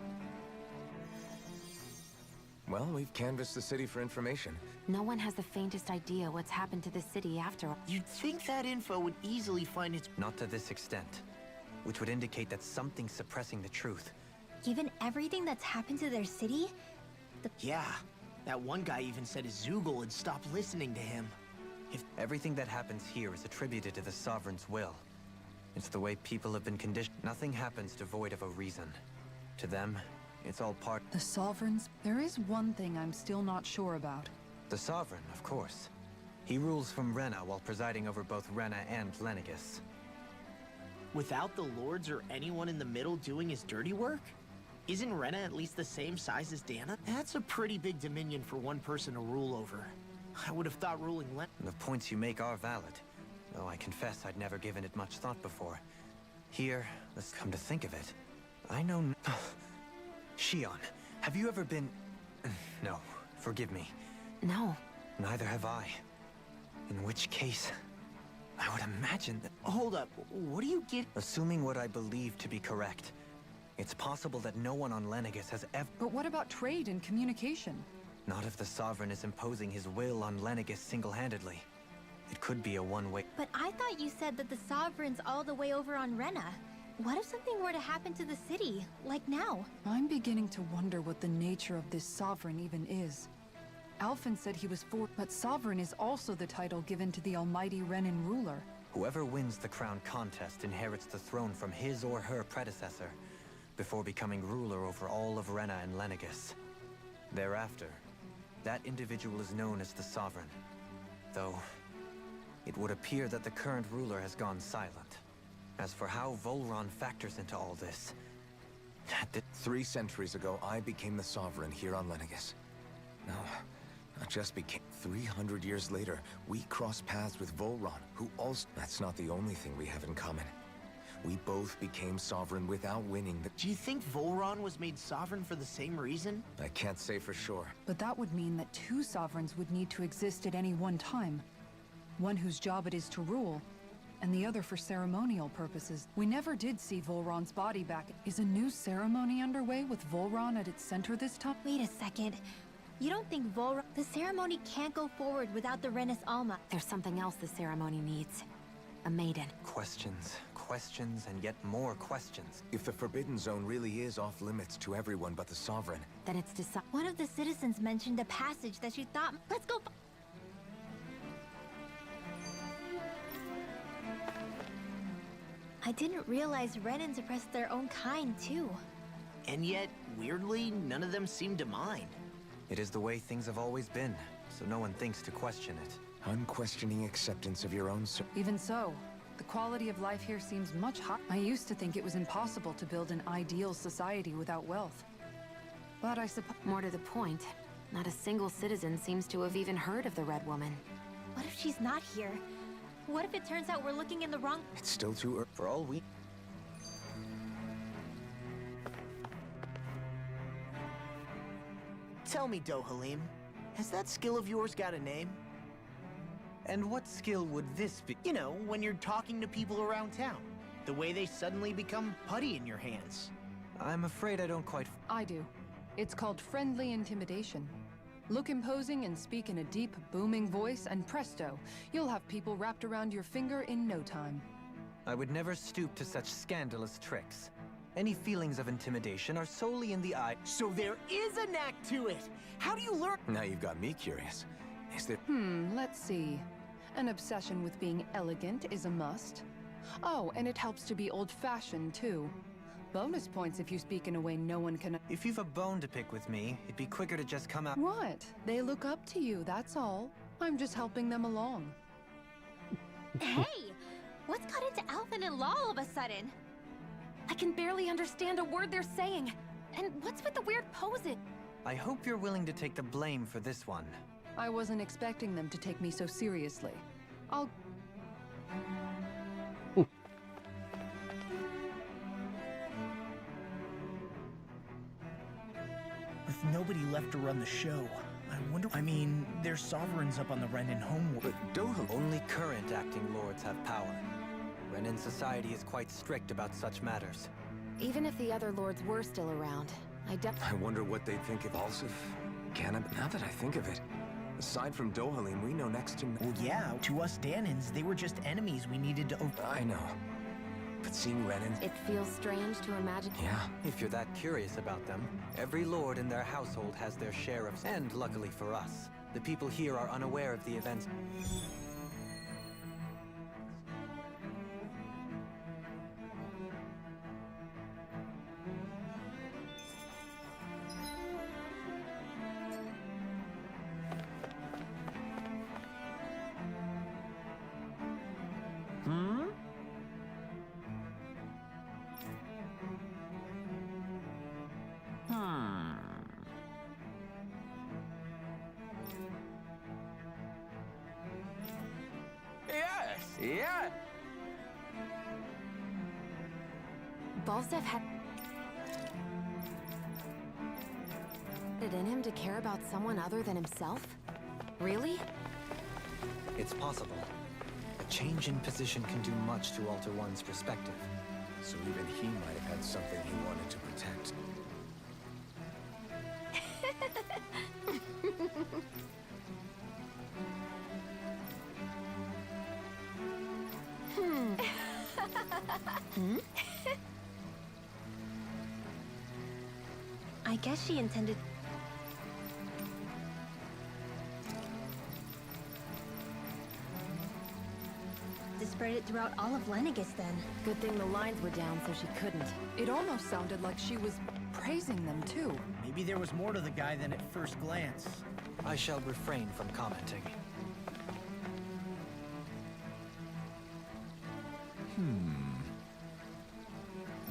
Well, we've canvassed the city for information. No one has the faintest idea what's happened to the city after all. You'd think that info would easily find its... Not to this extent. Which would indicate that something's suppressing the truth. Given everything that's happened to their city, Yeah. That one guy even said Zoogle had stopped listening to him. If everything that happens here is attributed to the Sovereign's will, it's the way people have been conditioned. Nothing happens devoid of a reason. To them, it's all part... The Sovereigns? There is one thing I'm still not sure about. The Sovereign, of course. He rules from Rena while presiding over both Rena and Lenegus. Without the lords or anyone in the middle doing his dirty work? Isn't Rena at least the same size as Dana? That's a pretty big dominion for one person to rule over. I would have thought ruling The points you make are valid, though I confess I'd never given it much thought before. Here, let's come to think of it. I know... Shion, have you ever been... No, forgive me. No. Neither have I. In which case, I would imagine that... Hold up, what do you get? Assuming what I believe to be correct, it's possible that no one on Lenegus has ever... But what about trade and communication? Not if the Sovereign is imposing his will on Lenegus single-handedly. It could be a one-way... But I thought you said that the Sovereign's all the way over on Rena. What if something were to happen to the city, like now? I'm beginning to wonder what the nature of this sovereign even is. Alphen said he was for, but sovereign is also the title given to the almighty Renan ruler. Whoever wins the crown contest inherits the throne from his or her predecessor, before becoming ruler over all of Rena and Lenegus. Thereafter, that individual is known as the Sovereign. Though, it would appear that the current ruler has gone silent. As for how Volron factors into all this... 3 centuries ago, I became the Sovereign here on Lenegus. No, not just became... 300 years later, we crossed paths with Volron, who also... That's not the only thing we have in common. We both became Sovereign without winning the... Do you think Volron was made sovereign for the same reason? I can't say for sure. But that would mean that 2 sovereigns would need to exist at any one time. One whose job it is to rule, and the other for ceremonial purposes. We never did see Volron's body back. Is a new ceremony underway with Volron at its center this time? Wait a second. You don't think Volron... The ceremony can't go forward without the Renis Alma. There's something else the ceremony needs. A maiden. Questions, questions, and yet more questions. If the Forbidden Zone really is off limits to everyone but the Sovereign... Then it's decided. One of the citizens mentioned a passage that she thought... Let's go... I didn't realize Renans oppressed their own kind, too. And yet, weirdly, none of them seem to mind. It is the way things have always been, so no one thinks to question it. Unquestioning acceptance of your own... Even so, the quality of life here seems much higher. I used to think it was impossible to build an ideal society without wealth. But I suppose... More to the point, not a single citizen seems to have even heard of the Red Woman. What if she's not here? What if it turns out we're looking in the wrong... It's still too early. For all we... Tell me, Dohalim, has that skill of yours got a name? And what skill would this be? You know, when you're talking to people around town. The way they suddenly become putty in your hands. I'm afraid I don't quite... I do. It's called friendly intimidation. Look imposing and speak in a deep, booming voice, and presto, you'll have people wrapped around your finger in no time. I would never stoop to such scandalous tricks. Any feelings of intimidation are solely in the eye. So there is a knack to it! How do you learn? Now you've got me curious. Is there... Let's see. An obsession with being elegant is a must. Oh, and it helps to be old-fashioned, too. Bonus points if you speak in a way no one can... If you've a bone to pick with me, it'd be quicker to just come out... What? They look up to you, that's all. I'm just helping them along. Hey! What's got into Alphen and Law all of a sudden? I can barely understand a word they're saying. And what's with the weird poses? I hope you're willing to take the blame for this one. I wasn't expecting them to take me so seriously. I'll... With nobody left to run the show, I wonder... I mean, there's sovereigns up on the Renan homeworld. But Doha... Only current acting lords have power. Renan society is quite strict about such matters. Even if the other lords were still around, I wonder what they'd think of Alsif. Now that I think of it, aside from Dohalim, we know next to... Well, yeah, to us Danans, they were just enemies we needed to... I know. But seeing Renan... It feels strange to imagine... Yeah. If you're that curious about them, every lord in their household has their share of... And luckily for us, the people here are unaware of the events... Yeah! Balzev had... it in him to care about someone other than himself? Really? It's possible. A change in position can do much to alter one's perspective. So even he might have had something he wanted to protect. I guess she intended to spread it throughout all of Lenegis then. Good thing the lines were down so she couldn't. It almost sounded like she was praising them too. Maybe there was more to the guy than at first glance. I shall refrain from commenting.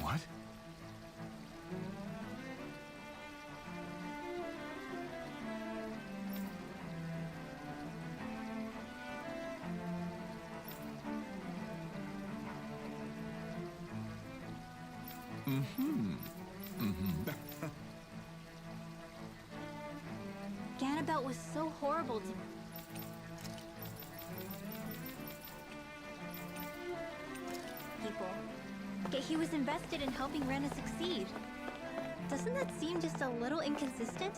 What? Ganabelt was so horrible to people. Yet he was invested in helping Rena succeed. Doesn't that seem just a little inconsistent?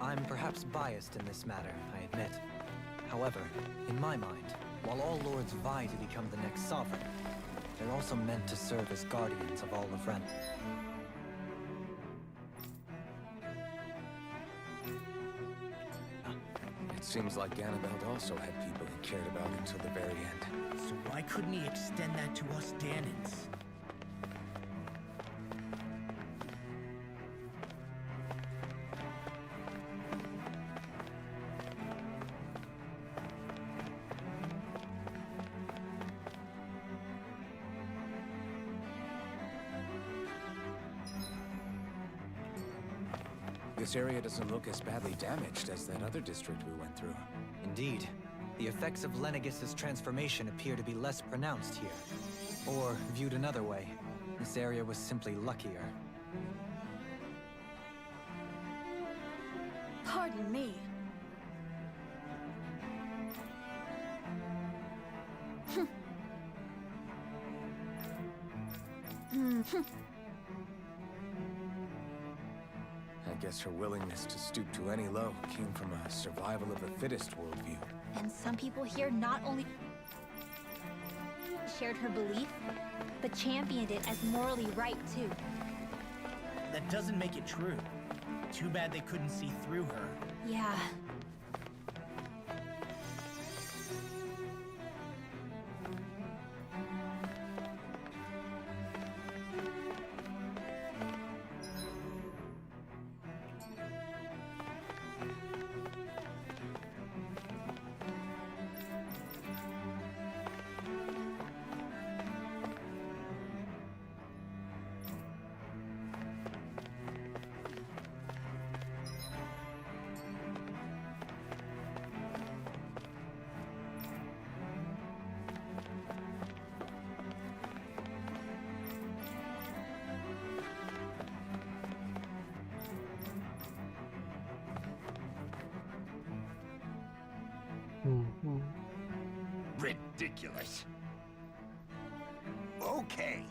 I'm perhaps biased in this matter, I admit. However, in my mind, while all lords vie to become the next sovereign, they're also meant to serve as guardians of all of Ren. It seems like Ganabelt also had people he cared about until the very end. So why couldn't he extend that to us Danans? This area doesn't look as badly damaged as that other district we went through. Indeed. The effects of Lenegis's transformation appear to be less pronounced here. Or, viewed another way, this area was simply luckier. Pardon me. I guess her willingness to stoop to any low came from a survival of the fittest worldview. And some people here not only shared her belief, but championed it as morally right too. That doesn't make it true. Too bad they couldn't see through her. Yeah. Ridiculous. Okay.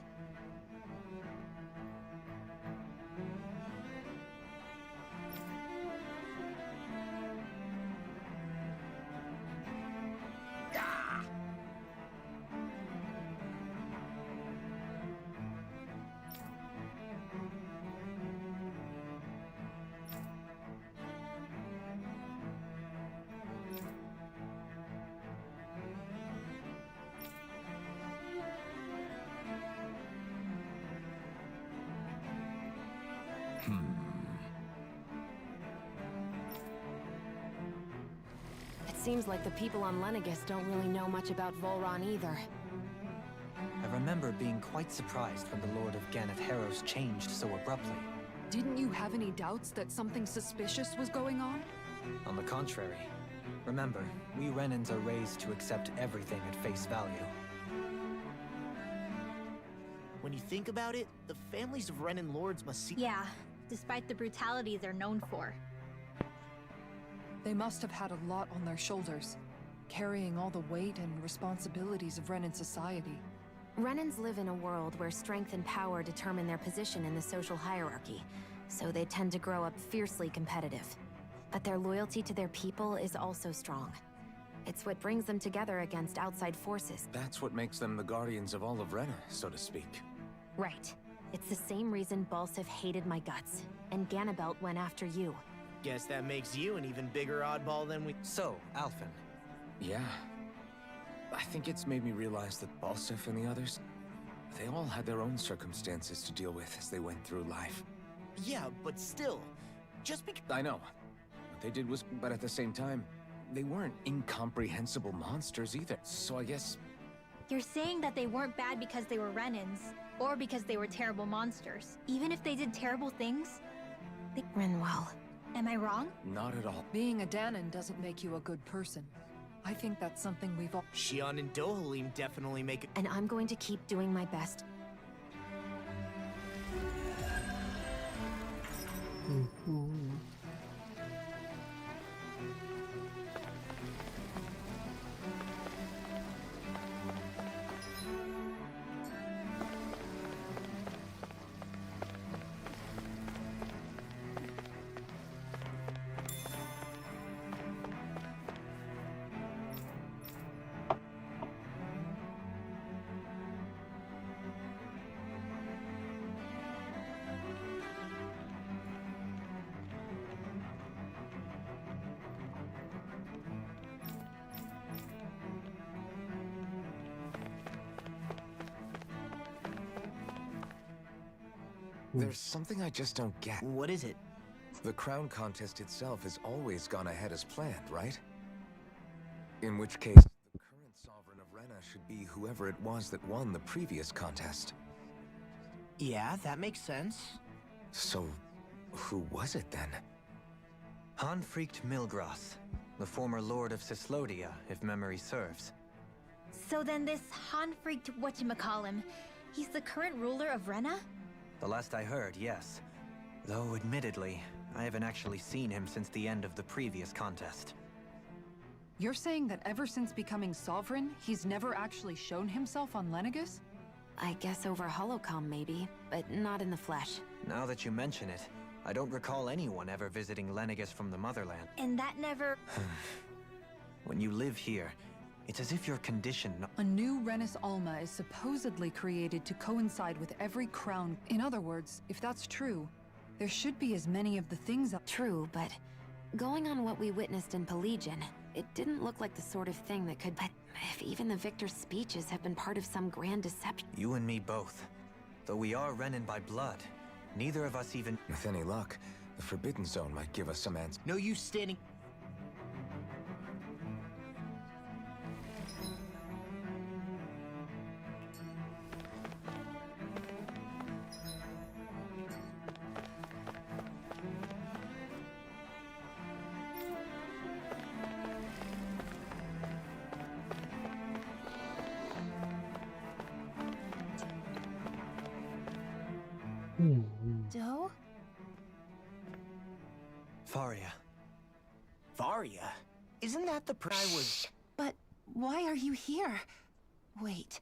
It seems like the people on Lenegis don't really know much about Volron either. I remember being quite surprised when the Lord of Ganath Harros changed so abruptly. Didn't you have any doubts that something suspicious was going on? On the contrary. Remember, we Renans are raised to accept everything at face value. When you think about it, the families of Renan lords must see— Yeah. despite the brutality they're known for. They must have had a lot on their shoulders, carrying all the weight and responsibilities of Renan society. Renans live in a world where strength and power determine their position in the social hierarchy, so they tend to grow up fiercely competitive. But their loyalty to their people is also strong. It's what brings them together against outside forces. That's what makes them the guardians of all of Rena, so to speak. Right. It's the same reason Balsif hated my guts, and Ganabelt went after you. Guess that makes you an even bigger oddball than we... So, Alphen. Yeah. I think it's made me realize that Balsif and the others, they all had their own circumstances to deal with as they went through life. Yeah, but still, just because... I know. What they did was... But at the same time, they weren't incomprehensible monsters either. So I guess... You're saying that they weren't bad because they were Renans, or because they were terrible monsters. Even if they did terrible things, they... Renwell. Am I wrong? Not at all. Being a Danon doesn't make you a good person. I think that's something we've all... Shion and Dohalim definitely make it... And I'm going to keep doing my best. There's something I just don't get. What is it? The crown contest itself has always gone ahead as planned, right? In which case, the current sovereign of Rena should be whoever it was that won the previous contest. Yeah, that makes sense. So, who was it then? Hanfricht Milgras, the former lord of Cislodia, if memory serves. So then this Hanfricht whatchamacallem, he's the current ruler of Rena? The last I heard, yes. Though, admittedly, I haven't actually seen him since the end of the previous contest. You're saying that ever since becoming sovereign, he's never actually shown himself on Lenegus? I guess over holocom maybe, but not in the flesh. Now that you mention it, I don't recall anyone ever visiting Lenegus from the motherland. And that never... When you live here, it's as if you're conditioned not... A new Renis Alma is supposedly created to coincide with every crown. In other words, if that's true, there should be as many of the things... True, but going on what we witnessed in Pelagian, it didn't look like the sort of thing that could... But if even the victor's speeches have been part of some grand deception... You and me both. Though we are Renan by blood, neither of us even... With any luck, the Forbidden Zone might give us some answers. No use standing... Doe? Faria. Varia? Isn't that the I was... But why are you here? Wait.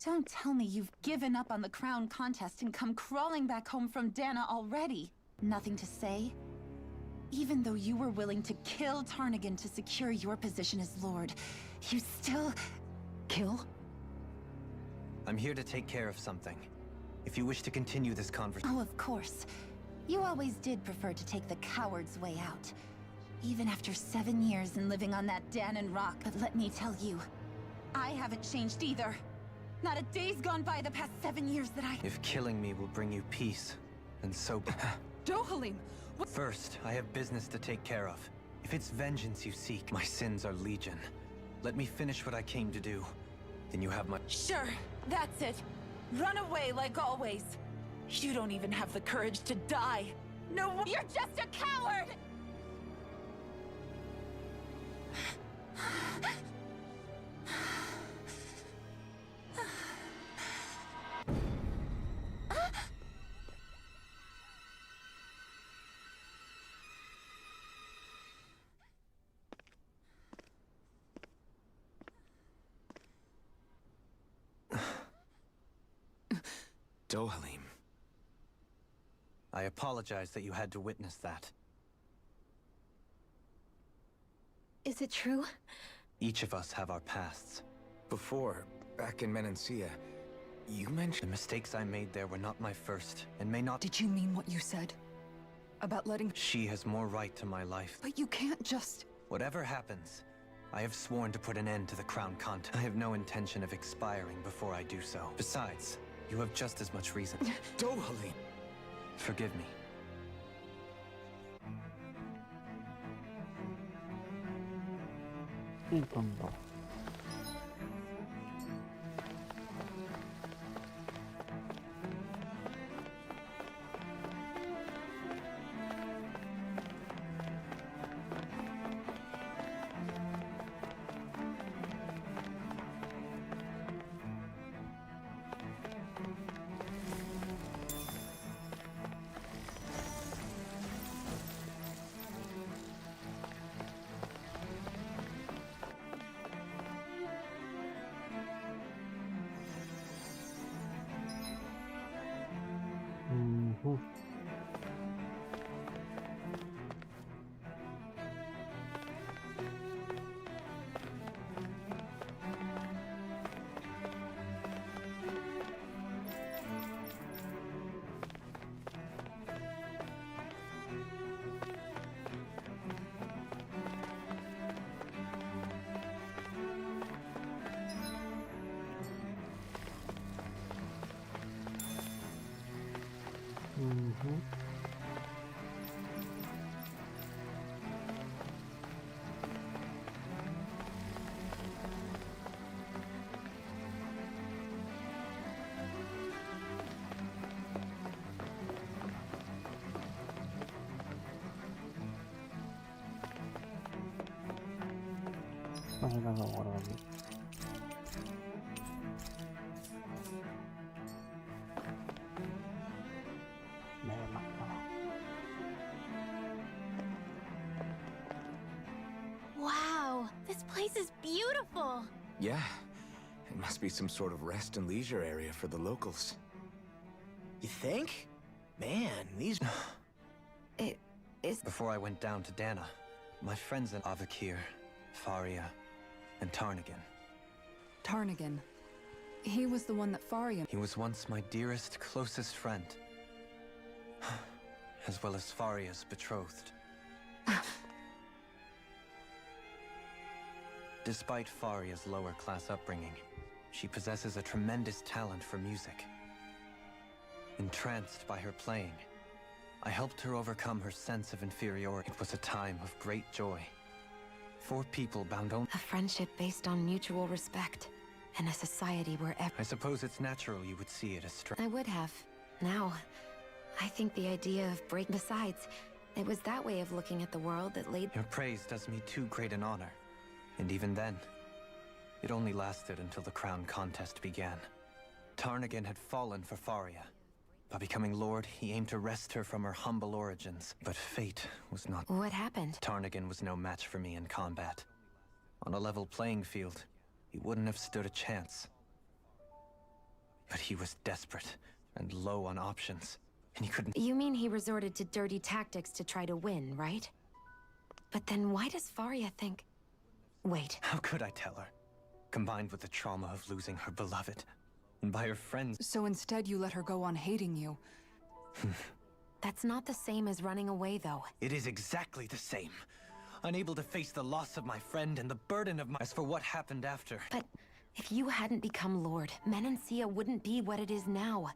Don't tell me you've given up on the crown contest and come crawling back home from Dana already. Nothing to say? Even though you were willing to kill Tarnigan to secure your position as Lord, you still... Kill? I'm here to take care of something. If you wish to continue this conversation... Oh, of course. You always did prefer to take the coward's way out. Even after 7 years and living on that Danon rock. But let me tell you, I haven't changed either. Not a day's gone by the past 7 years that I... If killing me will bring you peace, then so... Dohalim! First, I have business to take care of. If it's vengeance you seek, my sins are legion. Let me finish what I came to do. Then you have my... Sure, that's it. Run away like always. You don't even have the courage to die. No, you're just a coward! Dohalim. I apologize that you had to witness that. Is it true? Each of us have our pasts. Before, back in Menancia, you mentioned... The mistakes I made there were not my first, and may not... Did you mean what you said? About letting... She has more right to my life. But you can't just... Whatever happens, I have sworn to put an end to the crown contest. I have no intention of expiring before I do so. Besides, you have just as much reason. Dohalim! Forgive me. Intento. Vamos a guardar aquí. Wow, this place is beautiful. Yeah, it must be some sort of rest and leisure area for the locals. You think? Man, these... It is... Before I went down to Dana, my friends in Avakir, Faria, and Tarnagan. Tarnagan. He was the one that Faria... He was once my dearest, closest friend. As well as Faria's betrothed. Despite Faria's lower-class upbringing, she possesses a tremendous talent for music. Entranced by her playing, I helped her overcome her sense of inferiority. It was a time of great joy. 4 people bound only... A friendship based on mutual respect, and a society where I suppose it's natural you would see it as strange. I would have. Now, I think the idea of break... Besides, it was that way of looking at the world that laid... Your praise does me too great an honor. And even then, it only lasted until the crown contest began. Tarnagan had fallen for Faria. By becoming Lord, he aimed to wrest her from her humble origins. But fate was not... What happened? Tarnagan was no match for me in combat. On a level playing field, he wouldn't have stood a chance. But he was desperate and low on options, and he couldn't... You mean he resorted to dirty tactics to try to win, right? But then why does Faria think... Wait. How could I tell her? Combined with the trauma of losing her beloved, and by her friends... So instead you let her go on hating you. That's not the same as running away, though. It is exactly the same. Unable to face the loss of my friend and the burden of my... As for what happened after... But if you hadn't become Lord, Menancia wouldn't be what it is now.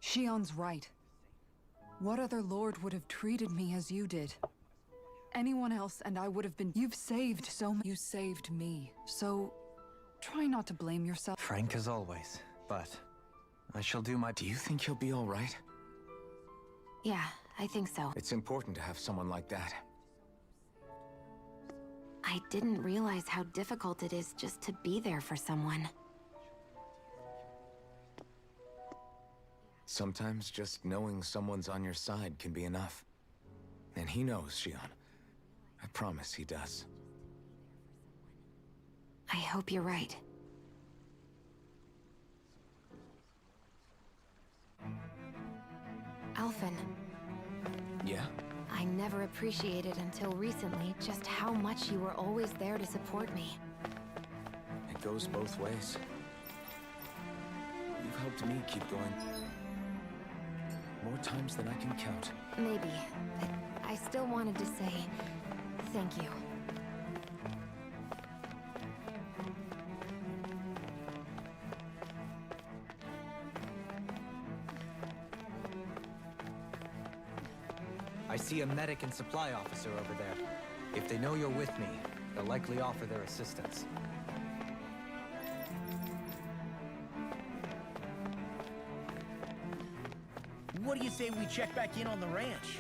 Shion's right. What other Lord would have treated me as you did? Anyone else and I would have been... You've saved so much. You saved me. So, try not to blame yourself. Frank as always, but I shall do my... Do you think he'll be all right? Yeah, I think so. It's important to have someone like that. I didn't realize how difficult it is just to be there for someone. Sometimes just knowing someone's on your side can be enough. And he knows, Shion. I promise he does. I hope you're right. Alphen. Yeah? I never appreciated until recently just how much you were always there to support me. It goes both ways. You've helped me keep going more times than I can count. Maybe, but I still wanted to say thank you. I see a medic and supply officer over there. If they know you're with me, they'll likely offer their assistance. What do you say we check back in on the ranch?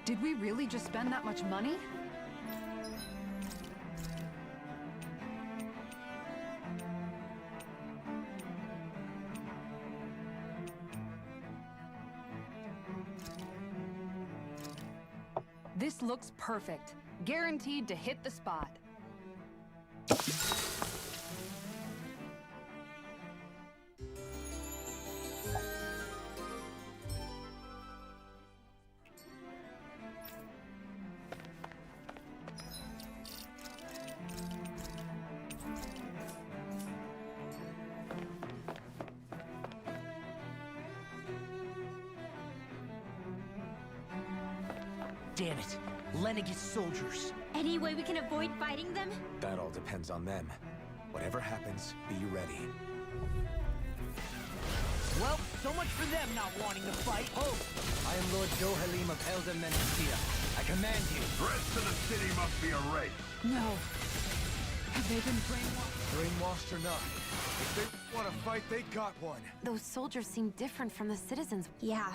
Did we really just spend that much money? This looks perfect. Guaranteed to hit the spot. Damn it. Leneg's soldiers. Any way we can avoid fighting them? That all depends on them. Whatever happens, be ready. Well, so much for them not wanting to fight. Oh! I am Lord Dohalim of Elder Menesia. I command you. The rest of the city must be erased. No. Have they been brainwashed? Brainwashed or not, if they want to fight, they got one. Those soldiers seem different from the citizens. Yeah,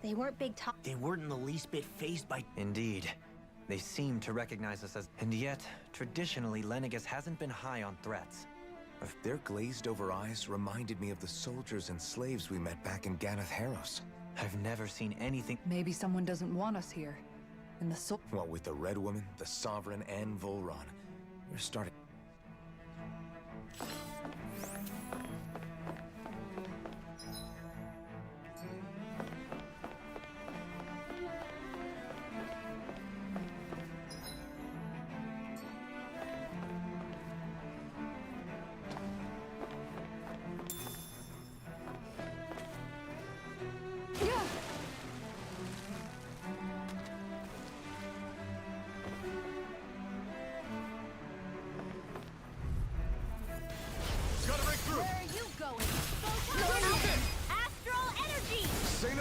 they weren't big talk. They weren't in the least bit fazed by... Indeed. They seem to recognize us as... And yet, traditionally, Lenegis hasn't been high on threats. Their glazed-over eyes reminded me of the soldiers and slaves we met back in Ganath Harros. I've never seen anything... Maybe someone doesn't want us here. In the What with the Red Woman, the Sovereign, and Volron, we're starting...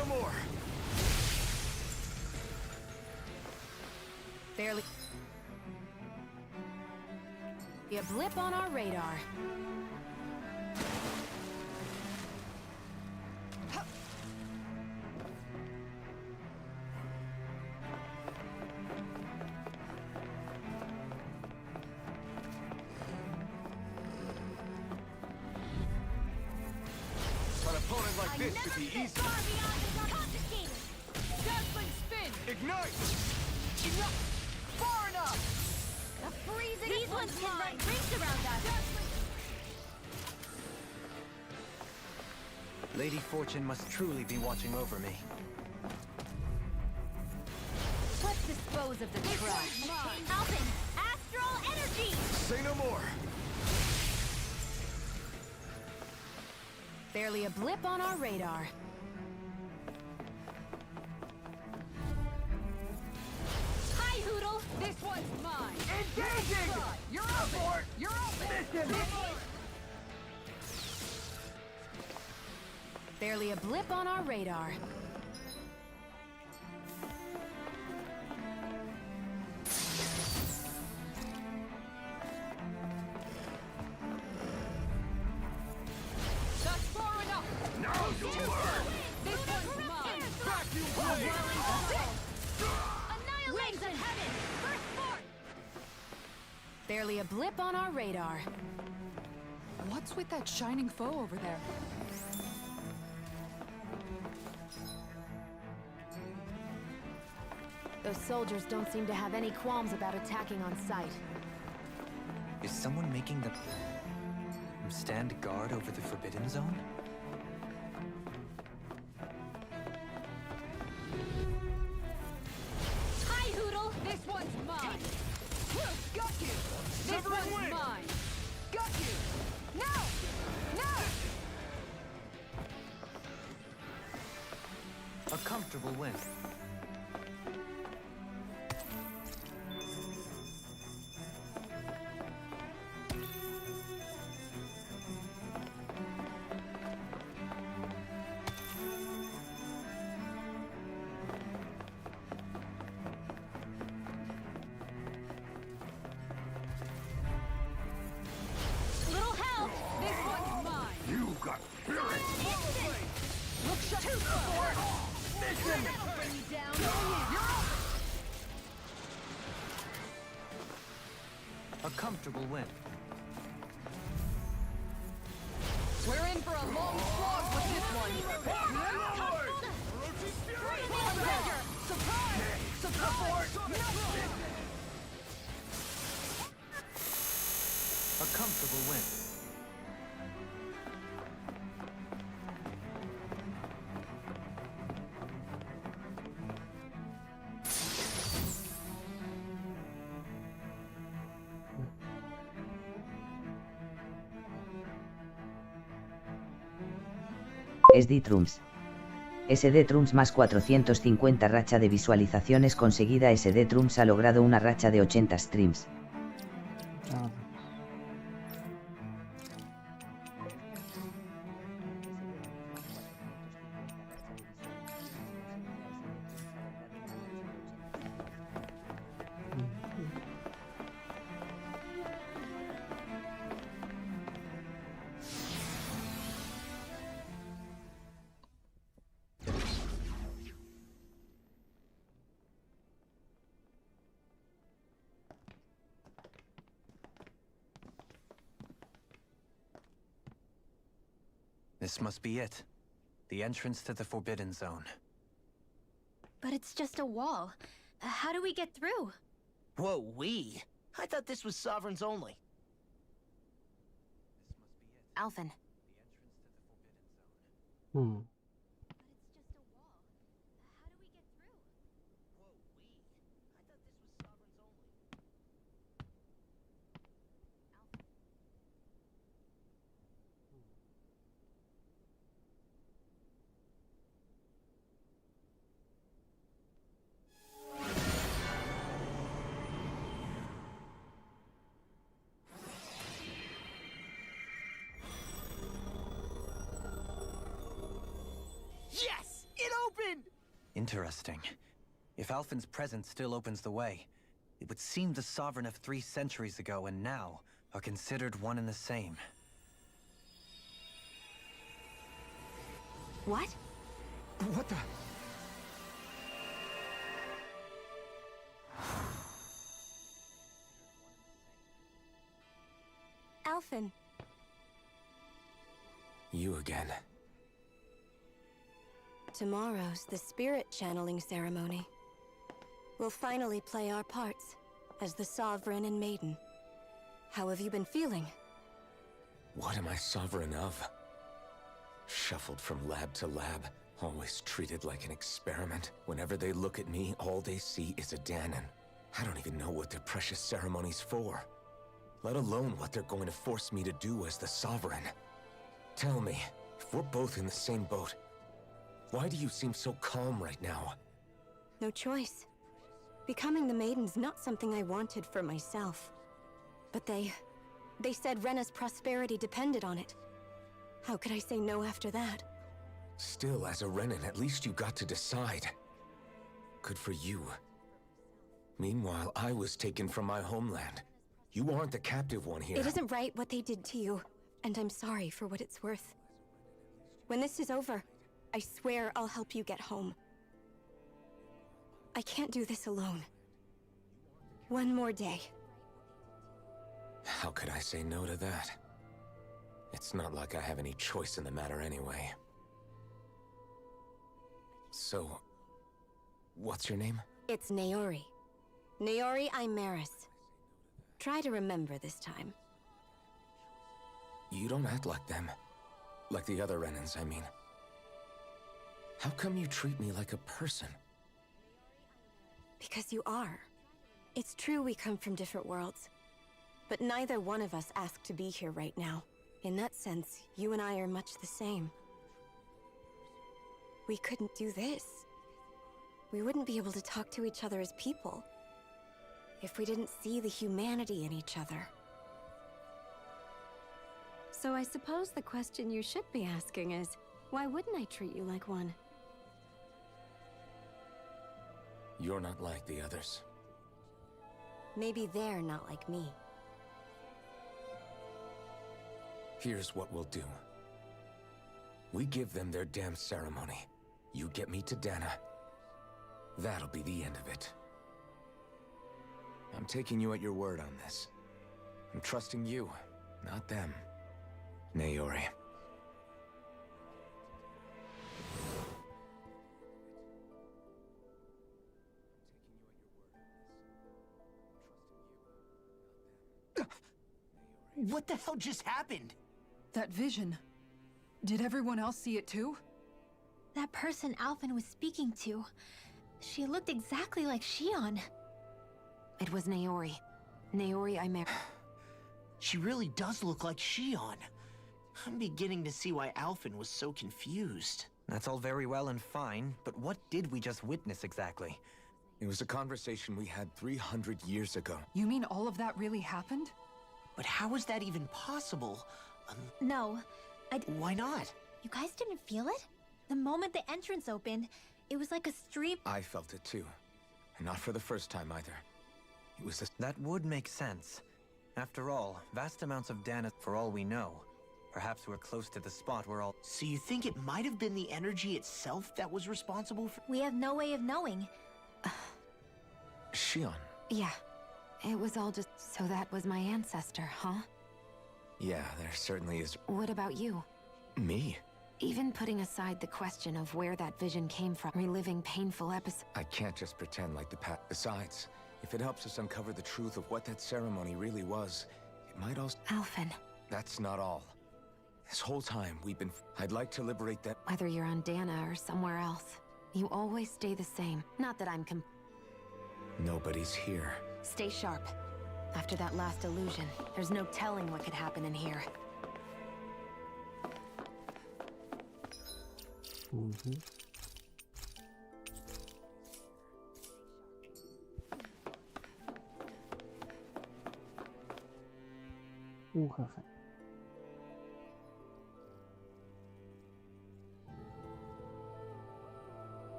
no more! Barely. Be a blip on our radar. An opponent like this should be easy. Dazzling spin! Ignite! Enough! Far enough! These ones can run rings around us! Lady Fortune must truly be watching over me. Let's dispose of the trash. Alvin, astral energy! Say no more! Barely a blip on our radar. Hi, Hoodle! This one's mine! Engaging! You're open! You're open! Barely a blip on our radar. That's far enough! Now you'll learn! This one's mine! Back you way! Annihilation! Heaven! First forth! Barely a blip on our radar. What's with that shining foe over there? Those soldiers don't seem to have any qualms about attacking on sight. Is someone making them stand guard over the Forbidden Zone? Hi, Hoodle! This one's mine! Got you! This one's mine! Got you! No! No! A comfortable win. Little help! This one's mine! You got spirit! Look shut too far! Mission! That'll bring you down! You're A comfortable win. We're in for a long slog with this one! Surprise! Surprise! A comfortable win. SD Trumps. SD Trumps más 450 racha de visualizaciones conseguida. SD Trumps ha logrado una racha de 80 streams. Ah, This must be it. The entrance to the Forbidden Zone. But it's just a wall. How do we get through? Whoa, we? I thought this was sovereigns only. Alphen. hmm. Interesting. If Alphen's presence still opens the way, it would seem the Sovereign of 3 centuries ago and now are considered one and the same. What? What the? Alphen. You again. Tomorrow's the spirit channeling ceremony. We'll finally play our parts as the Sovereign and Maiden. How have you been feeling? What am I sovereign of? Shuffled from lab to lab, always treated like an experiment. Whenever they look at me, all they see is a Danon. I don't even know what their precious ceremony's for, let alone what they're going to force me to do as the Sovereign. Tell me, if we're both in the same boat, why do you seem so calm right now? No choice. Becoming the Maiden's not something I wanted for myself. But they said Rena's prosperity depended on it. How could I say no after that? Still, as a Renan, at least you got to decide. Good for you. Meanwhile, I was taken from my homeland. You aren't the captive one here. It isn't right what they did to you, and I'm sorry for what it's worth. When this is over, I swear I'll help you get home. I can't do this alone. One more day. How could I say no to that? It's not like I have any choice in the matter anyway. So, what's your name? It's Naori. Naori Imaris. Try to remember this time. You don't act like them. Like the other Renans, I mean. How come you treat me like a person? Because you are. It's true we come from different worlds. But neither one of us asked to be here right now. In that sense, you and I are much the same. We couldn't do this. We wouldn't be able to talk to each other as people if we didn't see the humanity in each other. So I suppose the question you should be asking is, why wouldn't I treat you like one? You're not like the others. Maybe they're not like me. Here's what we'll do. We give them their damn ceremony. You get me to Dana. That'll be the end of it. I'm taking you at your word on this. I'm trusting you, not them. Naori. What the hell just happened? That vision. Did everyone else see it too? That person Alphen was speaking to, she looked exactly like Shion. It was Naori. Naori Imaris. She really does look like Shion. I'm beginning to see why Alphen was so confused. That's all very well and fine, but what did we just witness exactly? It was a conversation we had 300 years ago. You mean all of that really happened? But how is that even possible? No, Why not? You guys didn't feel it? The moment the entrance opened, it was like a stream. I felt it too. And not for the first time either. It was That would make sense. After all, vast amounts of Dana, for all we know. Perhaps we're close to the spot where all... So you think it might have been the energy itself that was responsible for... We have no way of knowing. Shion. Yeah. It was all just... So that was my ancestor, huh? Yeah, there certainly is. What about you? Me? Even putting aside the question of where that vision came from, reliving painful episodes... I can't just pretend like the past. Besides, if it helps us uncover the truth of what that ceremony really was, it might also... Alphen. That's not all. This whole time, we've been... I'd like to liberate that... Whether you're on Dana or somewhere else, you always stay the same. Not that I'm Nobody's here. Stay sharp. After that last illusion, there's no telling what could happen in here. Jefe.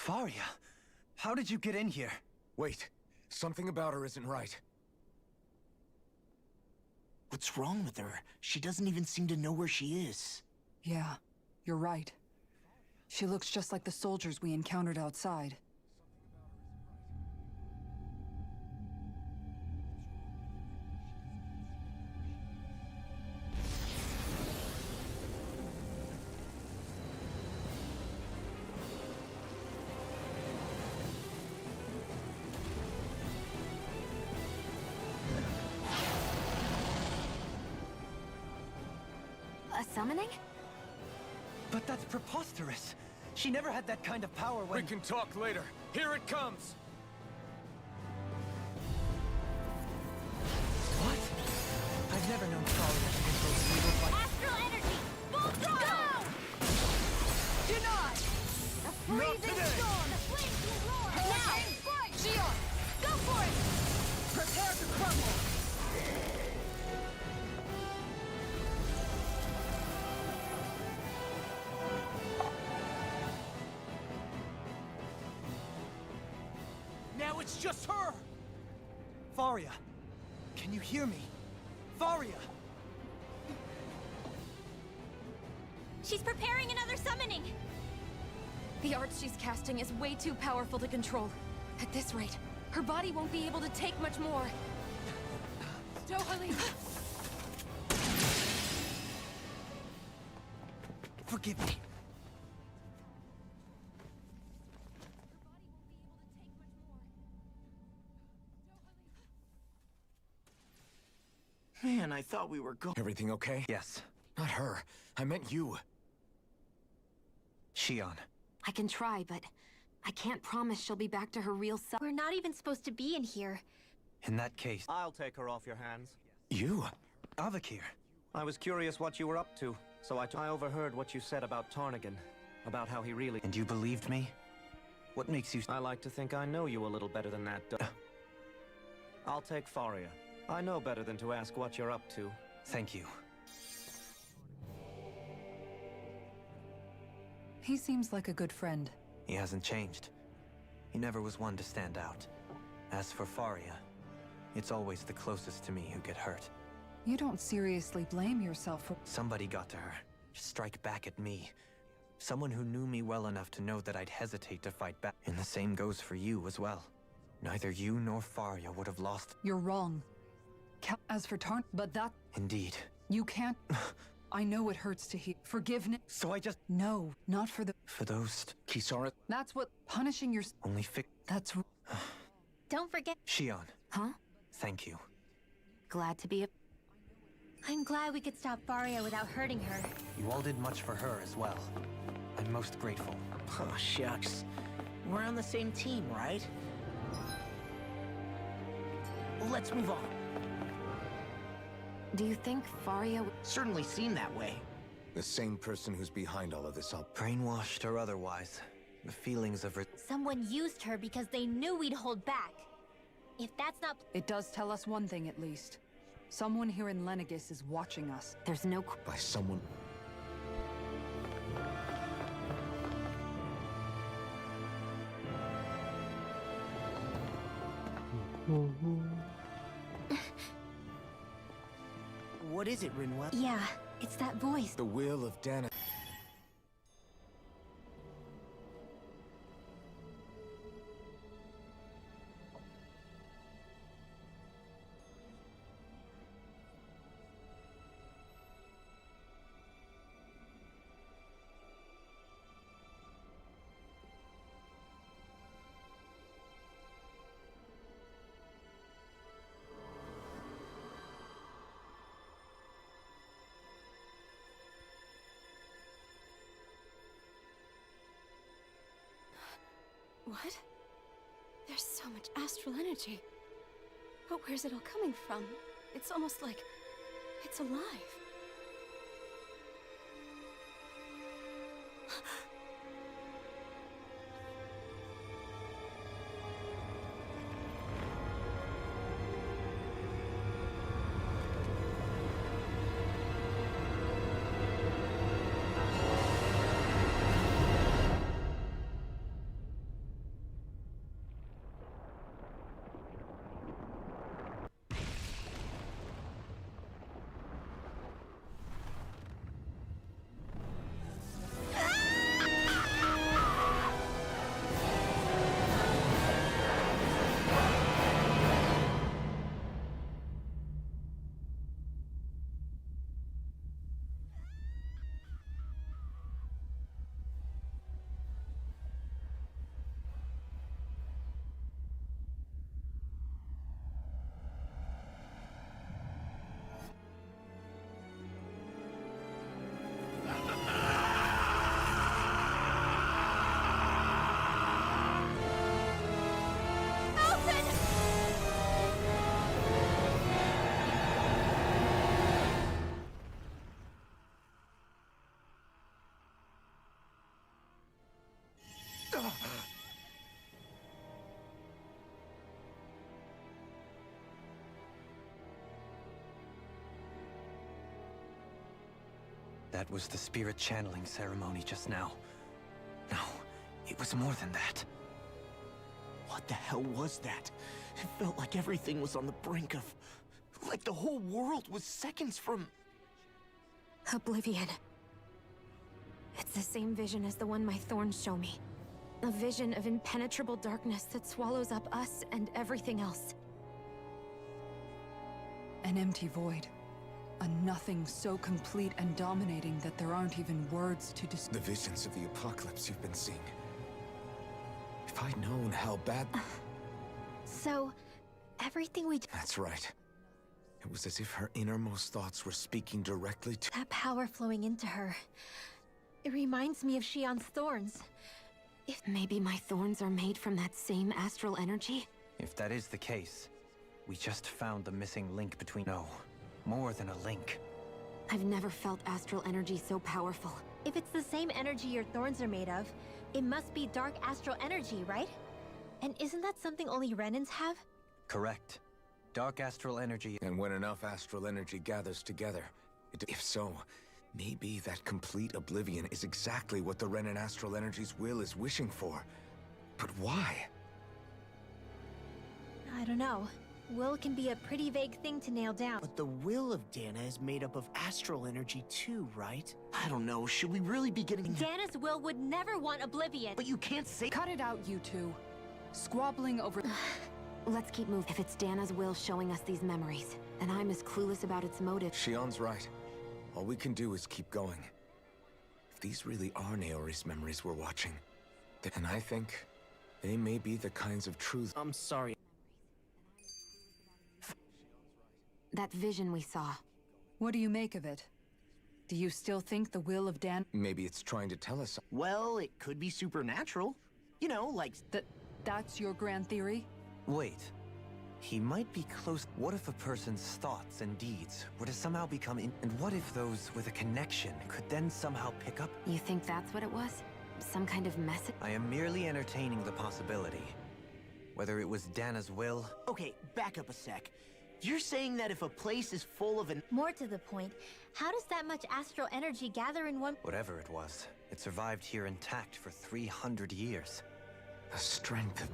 Faria, how did you get in here? Wait, something about her isn't right. What's wrong with her? She doesn't even seem to know where she is. Yeah, you're right. She looks just like the soldiers we encountered outside. A summoning? But that's preposterous. She never had that kind of power when— We can talk later. Here it comes! What? I've never known Faria to control evil like— Astral energy! Full throttle! Denied! The freezing storm! The flames will roar! Now! Fight! Gion! Go for it! Prepare to crumble! Now it's just her! Faria, can you hear me? Faria! She's preparing another summoning! The art she's casting is way too powerful to control. At this rate, her body won't be able to take much more. Dohalim! Forgive me. Man, I thought we were going. Everything okay? Yes. Not her. I meant you. Shion. I can try, but I can't promise she'll be back to her real self. We're not even supposed to be in here. In that case— I'll take her off your hands. You? Avakir. I was curious what you were up to, so I overheard what you said about Tarnagan, about how he really— And you believed me? What makes you— I like to think I know you a little better than that, I'll take Faria. I know better than to ask what you're up to. Thank you. He seems like a good friend. He hasn't changed. He never was one to stand out. As for Faria, it's always the closest to me who get hurt. You don't seriously blame yourself for— Somebody got to her. Strike back at me. Someone who knew me well enough to know that I'd hesitate to fight back. And the same goes for you as well. Neither you nor Faria would have lost— You're wrong. As for but that— Indeed. You can't— I know it hurts to hear. Forgiveness— So I just— No, not for the— For those— Kisara? That's what— Punishing your— Only That's— Don't forget— Shion. Huh? Thank you. Glad to be a— I'm glad we could stop Faria without hurting her. You all did much for her as well. I'm most grateful. Oh, shucks. We're on the same team, right? Let's move on. Do you think Faria— Certainly seem that way. The same person who's behind all of this up. Brainwashed or otherwise, the feelings of Someone used her because they knew we'd hold back. If that's not— It does tell us one thing at least. Someone here in Lenegis is watching us. There's no— By someone. What is it, Rinwell? Yeah, it's that voice. The will of Dana. What? There's so much astral energy. But where's it all coming from? It's almost like it's alive. That was the spirit channeling ceremony just now. No, it was more than that. What the hell was that? It felt like everything was on the brink of... like the whole world was seconds from... Oblivion. It's the same vision as the one my thorns show me. A vision of impenetrable darkness that swallows up us and everything else. An empty void. A nothing so complete and dominating that there aren't even words to The visions of the apocalypse you've been seeing. If I'd known how bad... So, everything we... That's right. It was as if her innermost thoughts were speaking directly to... That power flowing into her. It reminds me of Shion's thorns. If maybe my thorns are made from that same astral energy? If that is the case, we just found the missing link between... No, more than a link. I've never felt astral energy so powerful. If it's the same energy your thorns are made of, it must be dark astral energy, right? And isn't that something only Renans have? Correct. Dark astral energy... And when enough astral energy gathers together, if so, maybe that complete oblivion is exactly what the Renan astral energy's will is wishing for. But why? I don't know. Will can be a pretty vague thing to nail down. But the will of Dana is made up of astral energy too, right? I don't know, should we really be getting... Dana's will would never want oblivion. But you can't say... Cut it out, you two. Squabbling over... Let's keep moving. If it's Dana's will showing us these memories, and I'm as clueless about its motive... Shion's right. All we can do is keep going. If these really are Naori's memories we're watching, then I think they may be the kinds of truths... I'm sorry. That vision we saw. What do you make of it? Do you still think the will of Dan... Maybe it's trying to tell us... Well, it could be supernatural. You know, like... That's your grand theory? Wait. He might be close. What if a person's thoughts and deeds were to somehow become And what if those with a connection could then somehow pick up... You think that's what it was? Some kind of message? I am merely entertaining the possibility. Whether it was Dana's will... Okay, back up a sec. You're saying that if a place is full of an... More to the point, how does that much astral energy gather in one... Whatever it was, it survived here intact for 300 years. The strength of...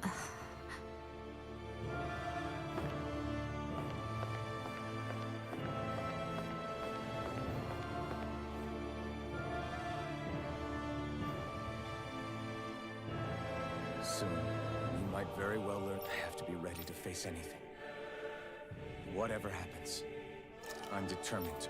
Soon, we might very well learn. I have to be ready to face anything. Whatever happens, I'm determined to.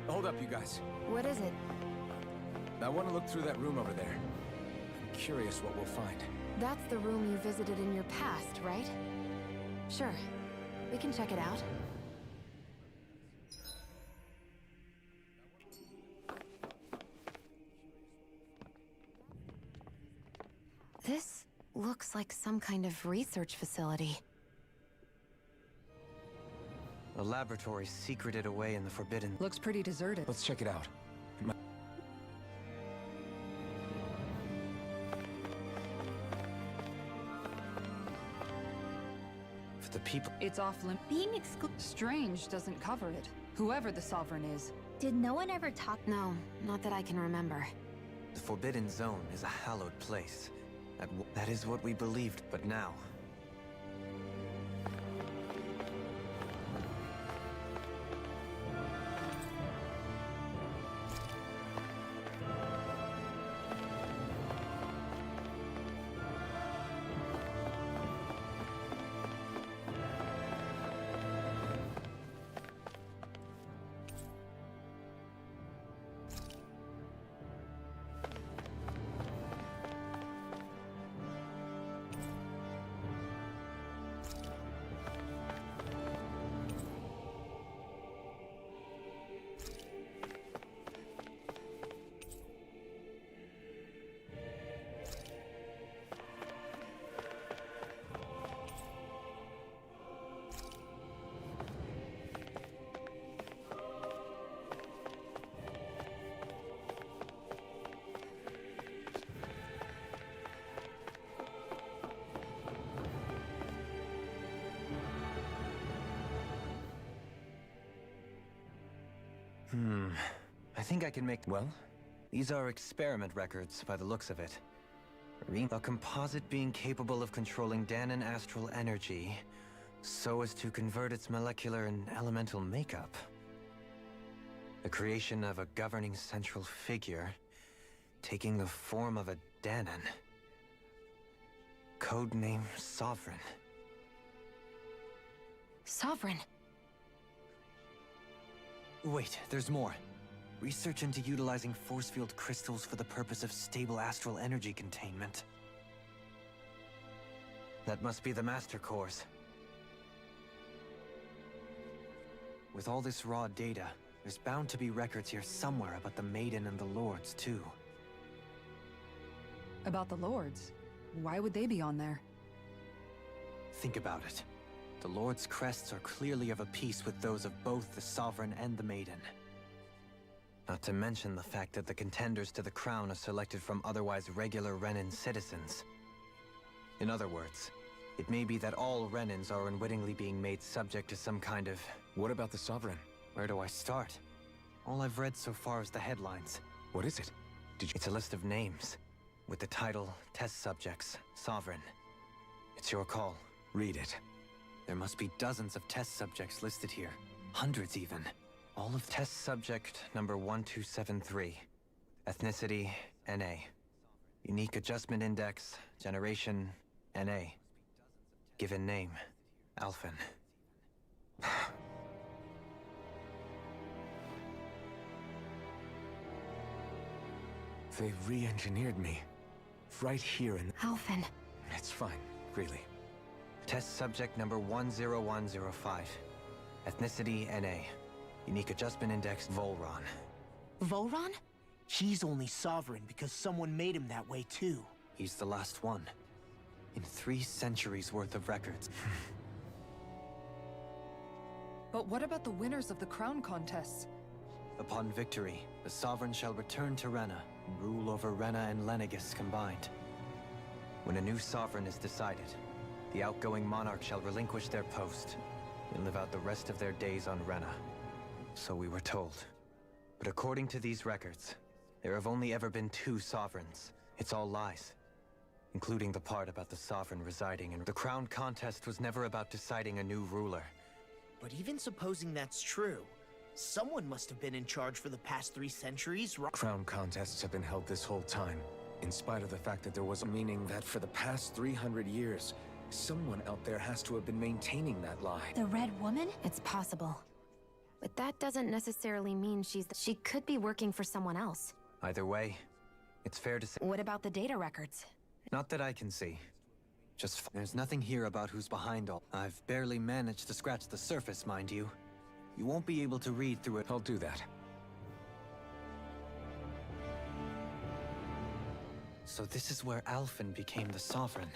Hold up, you guys. What is it? I want to look through that room over there. I'm curious what we'll find. That's the room you visited in your past, right? Sure. We can check it out. This looks like some kind of research facility. A laboratory secreted away in the Forbidden... Looks pretty deserted. Let's check it out. For the people... It's off-limit. Being Strange doesn't cover it. Whoever the Sovereign is. Did no one ever talk... No, not that I can remember. The Forbidden Zone is a hallowed place. That is what we believed, but now... I think I can make... Well, these are experiment records by the looks of it. A composite being capable of controlling Danon astral energy so as to convert its molecular and elemental makeup. The creation of a governing central figure taking the form of a Danon. Codename Sovereign. Sovereign. Wait, there's more. Research into utilizing force field crystals for the purpose of stable astral energy containment. That must be the master cores. With all this raw data, there's bound to be records here somewhere about the Maiden and the Lords, too. About the Lords? Why would they be on there? Think about it. The Lord's crests are clearly of a piece with those of both the Sovereign and the Maiden. Not to mention the fact that the contenders to the crown are selected from otherwise regular Renin citizens. In other words, it may be that all Renins are unwittingly being made subject to some kind of... What about the Sovereign? Where do I start? All I've read so far is the headlines. What is it? It's a list of names, with the title, Test Subjects, Sovereign. It's your call. Read it. There must be dozens of test subjects listed here. Hundreds even. All of test subject number 1273. Ethnicity, NA. Unique adjustment index, generation, NA. Given name, Alphen. They re-engineered me. Right here in... Alphen. It's fine, really. Test subject number 10105. Ethnicity, NA. Unique adjustment index, Volron. Volron? He's only sovereign because someone made him that way too. He's the last one. In 3 centuries worth of records. But what about the winners of the crown contests? Upon victory, the Sovereign shall return to Rena and rule over Rena and Lenegis combined. When a new Sovereign is decided, the outgoing monarch shall relinquish their post and live out the rest of their days on Rena. So we were told. But according to these records, there have only ever been 2 Sovereigns. It's all lies, including the part about the Sovereign residing in... The crown contest was never about deciding a new ruler. But even supposing that's true, someone must have been in charge for the past 3 centuries, right? Crown contests have been held this whole time, in spite of the fact that there was a meaning that for the past 300 years, someone out there has to have been maintaining that lie. The Red Woman? It's possible. But that doesn't necessarily mean she could be working for someone else. Either way, it's fair to say... What about the data records? Not that I can see. There's nothing here about who's behind all. I've barely managed to scratch the surface, mind you. You won't be able to read through it. I'll do that. So this is where Alphen became the Sovereign.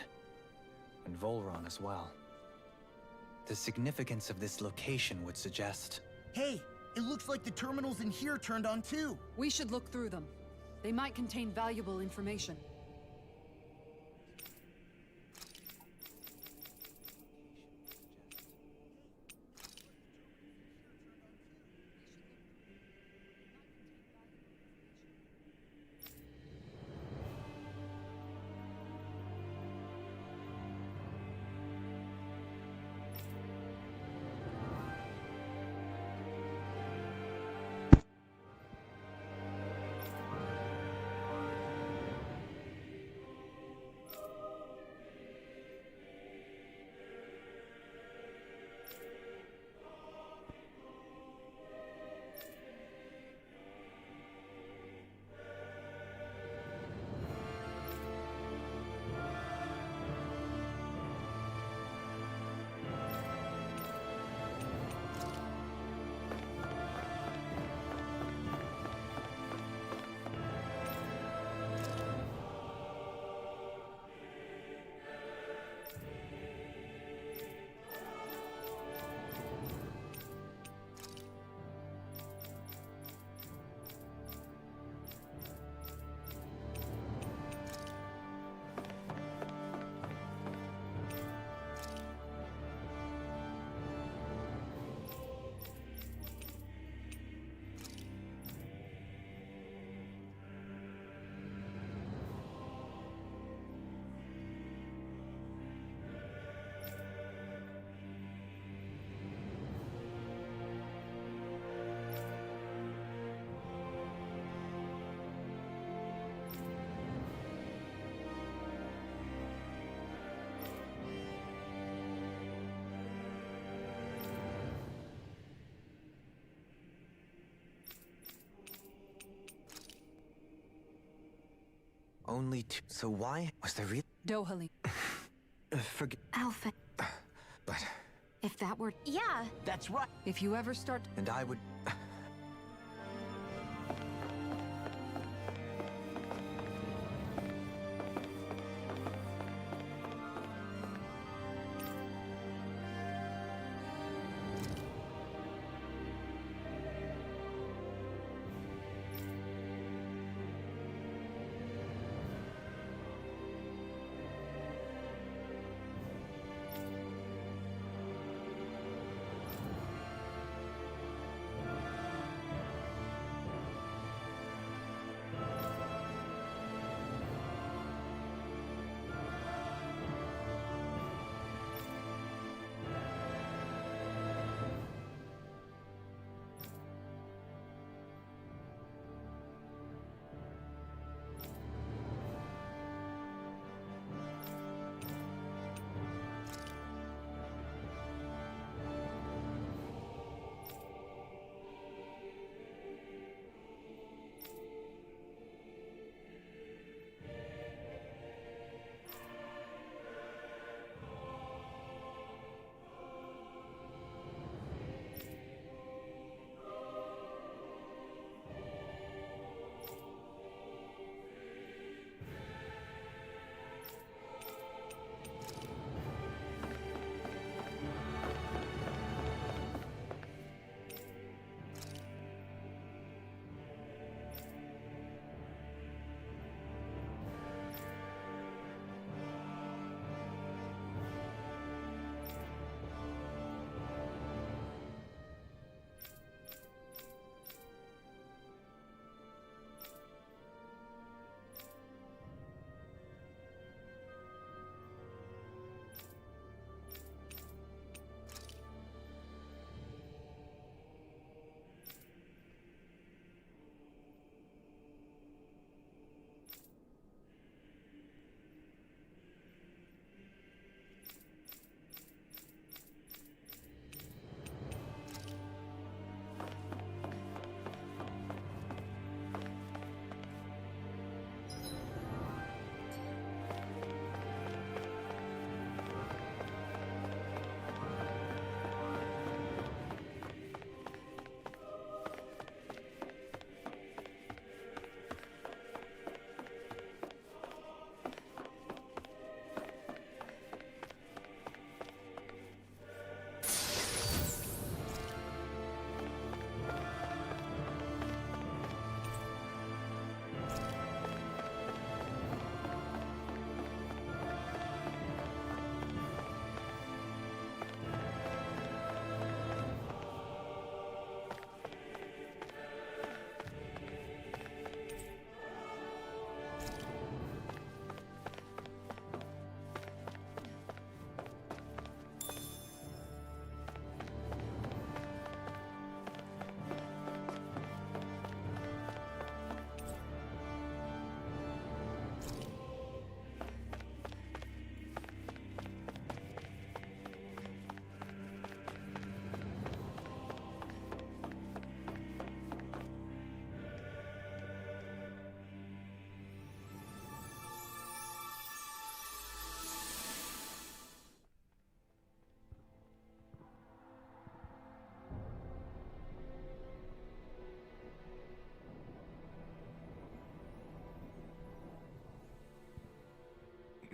And Volron as well. The significance of this location would suggest... Hey, it looks like the terminals in here turned on too. We should look through them. They might contain valuable information. only two. So why was there real? Dohalie. Forget. Alpha. But. If that were... Yeah. That's right. If you ever start... And I would.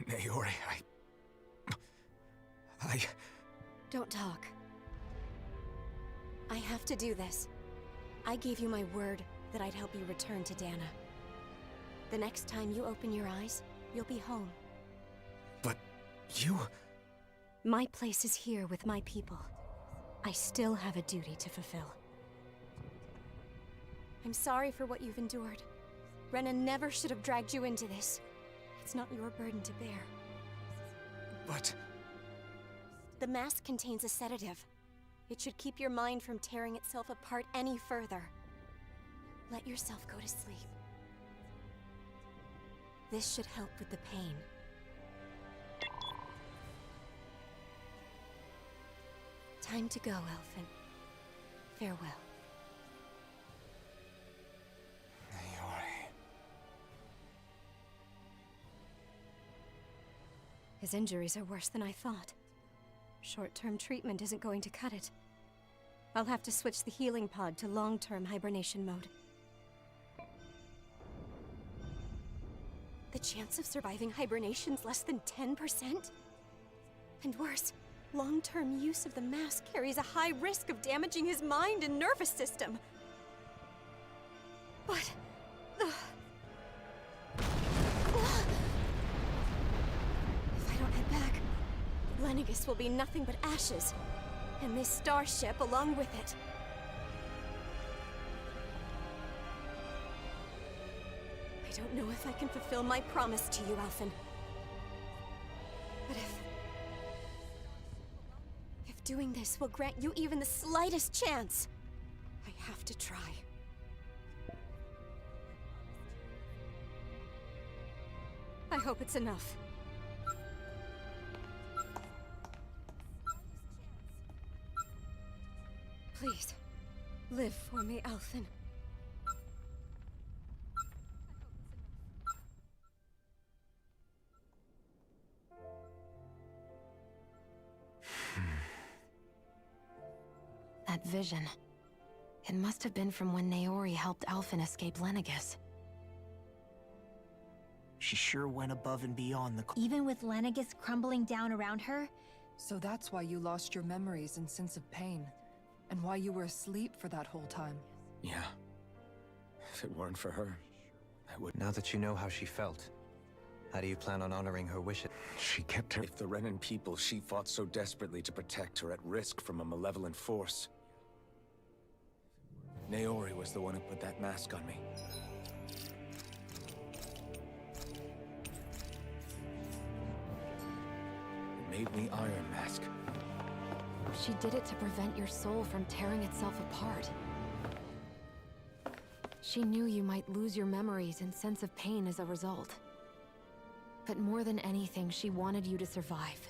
Naori, I... Don't talk. I have to do this. I gave you my word that I'd help you return to Dana. The next time you open your eyes, you'll be home. But you... My place is here with my people. I still have a duty to fulfill. I'm sorry for what you've endured. Rena never should have dragged you into this. It's not your burden to bear. But... The mask contains a sedative. It should keep your mind from tearing itself apart any further. Let yourself go to sleep. This should help with the pain. Time to go, Elfin. Farewell. His injuries are worse than I thought. Short-term treatment isn't going to cut it. I'll have to switch the healing pod to long-term hibernation mode. The chance of surviving hibernation's less than 10%? And worse, long-term use of the mask carries a high risk of damaging his mind and nervous system. But... if I don't head back, Lennigus will be nothing but ashes. And this starship along with it. I don't know if I can fulfill my promise to you, Alphen. But if doing this will grant you even the slightest chance, I have to try. I hope it's enough. Please, live for me, Alphen. That vision. It must have been from when Naori helped Alphen escape Lennigus. She sure went above and beyond the... Even with Lennigus crumbling down around her? So that's why you lost your memories and sense of pain. And why you were asleep for that whole time. Yeah. If it weren't for her, I would... Now that you know how she felt, how do you plan on honoring her wishes? She kept her... If the Renan people she fought so desperately to protect are at risk from a malevolent force. Naori was the one who put that mask on me. It made me Iron Mask. She did it to prevent your soul from tearing itself apart. She knew you might lose your memories and sense of pain as a result. But more than anything, she wanted you to survive.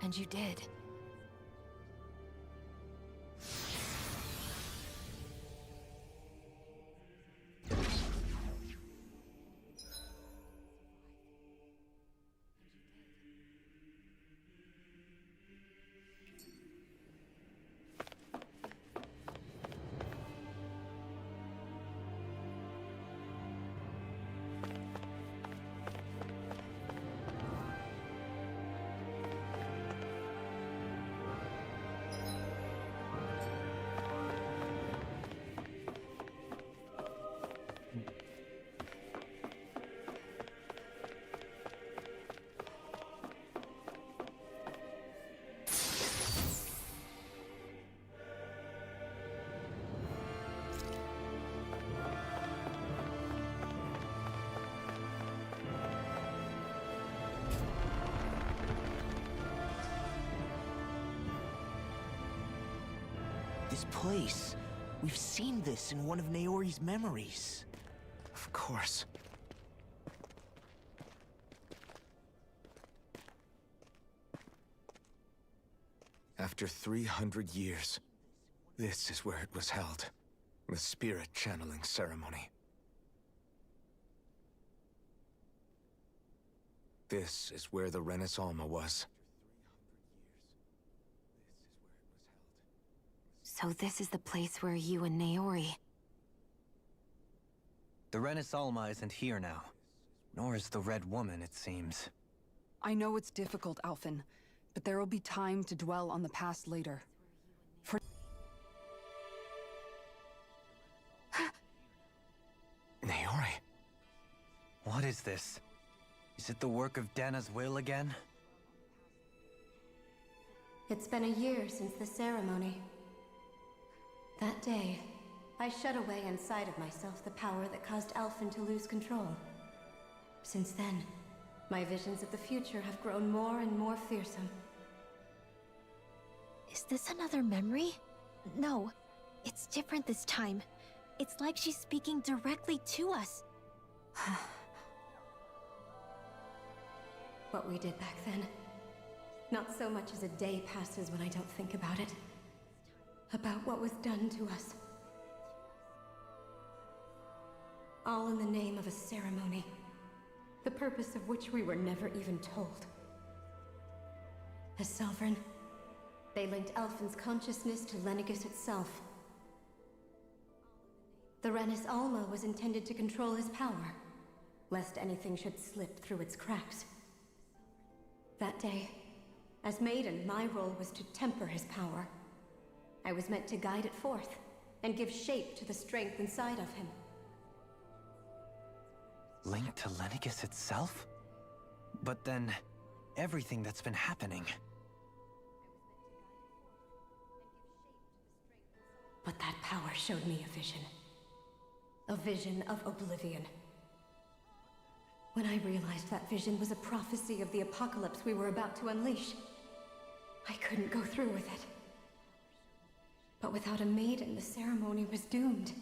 And you did. This place. We've seen this in one of Naori's memories. Of course. After 300 years, this is where it was held. The spirit channeling ceremony. This is where the Renis Alma was. So this is the place where you and Naori... The Renis Alma isn't here now. Nor is the Red Woman, it seems. I know it's difficult, Alphen, but there will be time to dwell on the past later. For... Naori? What is this? Is it the work of Dana's will again? It's been a year since the ceremony. That day, I shut away inside of myself the power that caused Alphen to lose control. Since then, my visions of the future have grown more and more fearsome. Is this another memory? No, it's different this time. It's like she's speaking directly to us. What we did back then. Not so much as a day passes when I don't think about it. About what was done to us. All in the name of a ceremony. The purpose of which we were never even told. As Sovereign, they linked Elfin's consciousness to Lennigus itself. The Renis Alma was intended to control his power, lest anything should slip through its cracks. That day, as Maiden, my role was to temper his power. I was meant to guide it forth, and give shape to the strength inside of him. Linked to Lennigus itself? But then, everything that's been happening... But that power showed me a vision. A vision of oblivion. When I realized that vision was a prophecy of the apocalypse we were about to unleash, I couldn't go through with it. But without a maiden, the ceremony was doomed.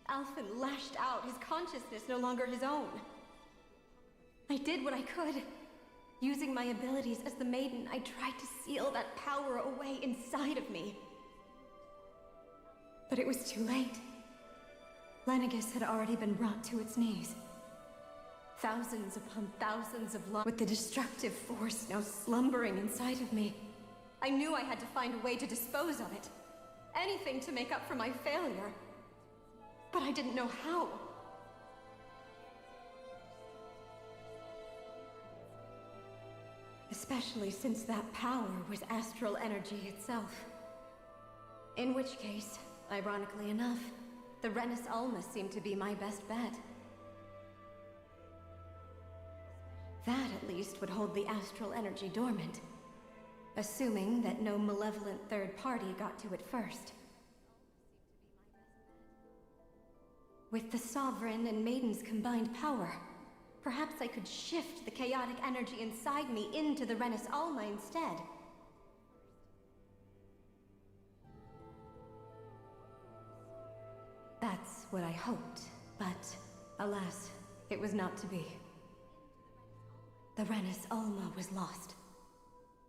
Alphen lashed out, his consciousness no longer his own. I did what I could. Using my abilities as the maiden, I tried to seal that power away inside of me. But it was too late. Lennigus had already been brought to its knees. Thousands upon thousands of lives, with the destructive force now slumbering inside of me. I knew I had to find a way to dispose of it. Anything to make up for my failure. But I didn't know how. Especially since that power was astral energy itself. In which case, ironically enough, the Renis Alma seemed to be my best bet. That, at least, would hold the astral energy dormant. Assuming that no malevolent third party got to it first. With the Sovereign and Maiden's combined power, perhaps I could shift the chaotic energy inside me into the Renis Alma instead. That's what I hoped, but alas, it was not to be. The Renis Alma was lost.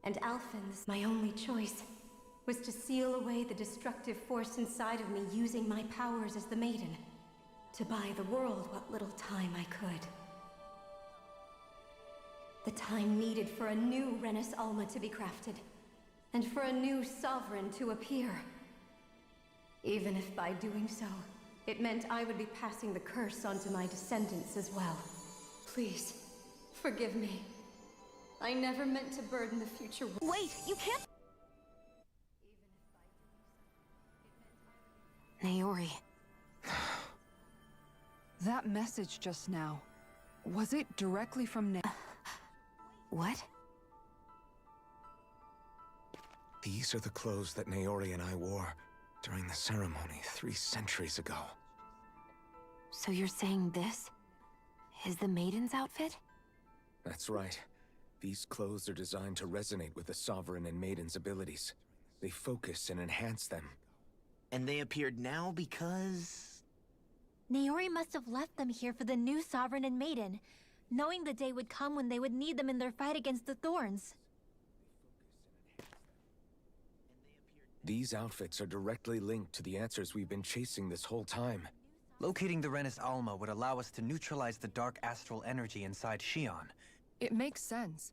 And Alphen's, my only choice, was to seal away the destructive force inside of me using my powers as the Maiden, to buy the world what little time I could. The time needed for a new Renis Alma to be crafted, and for a new Sovereign to appear. Even if by doing so, it meant I would be passing the curse onto my descendants as well. Please, forgive me. I never meant to burden the future. Wait, you can't. Naori. That message just now, was it directly from What? These are the clothes that Naori and I wore during the ceremony 3 centuries ago. So you're saying this is the Maiden's outfit? That's right. These clothes are designed to resonate with the Sovereign and Maiden's abilities. They focus and enhance them. And they appeared now because... Naori must have left them here for the new Sovereign and Maiden, knowing the day would come when they would need them in their fight against the Thorns. These outfits are directly linked to the answers we've been chasing this whole time. Locating the Renis Alma would allow us to neutralize the dark astral energy inside Shion. It makes sense.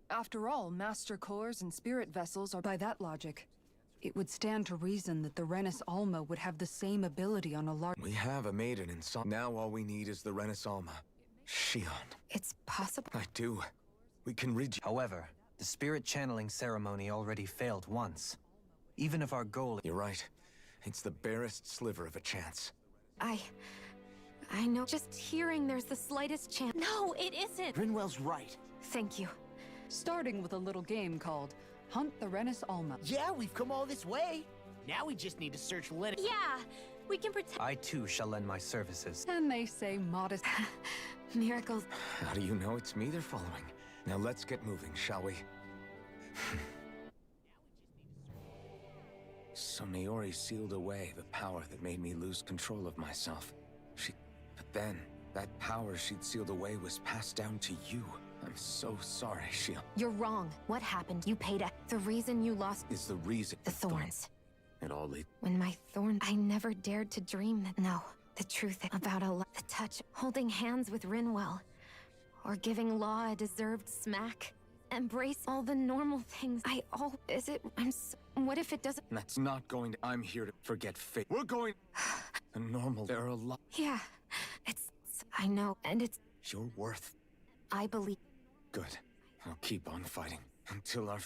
After all, Master Cores and Spirit Vessels are by that logic. It would stand to reason that the Renis Alma would have the same ability on a large... We have a Maiden in Now all we need is the Renis Alma. Shion. It's possible. I do. We can read. However, the spirit channeling ceremony already failed once. Even if our goal... You're right. It's the barest sliver of a chance. I know. Just hearing there's the slightest chance. No, it isn't! Rinwell's right. Thank you. Starting with a little game called Hunt the Renis Alma. Yeah, we've come all this way. Now we just need to search Lennigus. Yeah, we can protect... I too shall lend my services. And they say modest... Miracles. How do you know it's me they're following? Now let's get moving, shall we? So Naori sealed away the power that made me lose control of myself. But then, that power she'd sealed away was passed down to you. I'm so sorry, Shion. You're wrong. What happened? You paid the reason you lost... Is the reason... The Thorns. It all lead... When my Thorns... I never dared to dream that... No. The truth about the touch, holding hands with Rinwell, or giving Law a deserved smack. embrace all the normal things. What if it doesn't? That's not going to... I'm here to forget fate. We're going... A normal... They're alive. Yeah, I know, and it's... You're worth... I believe... Good. I'll keep on fighting until our...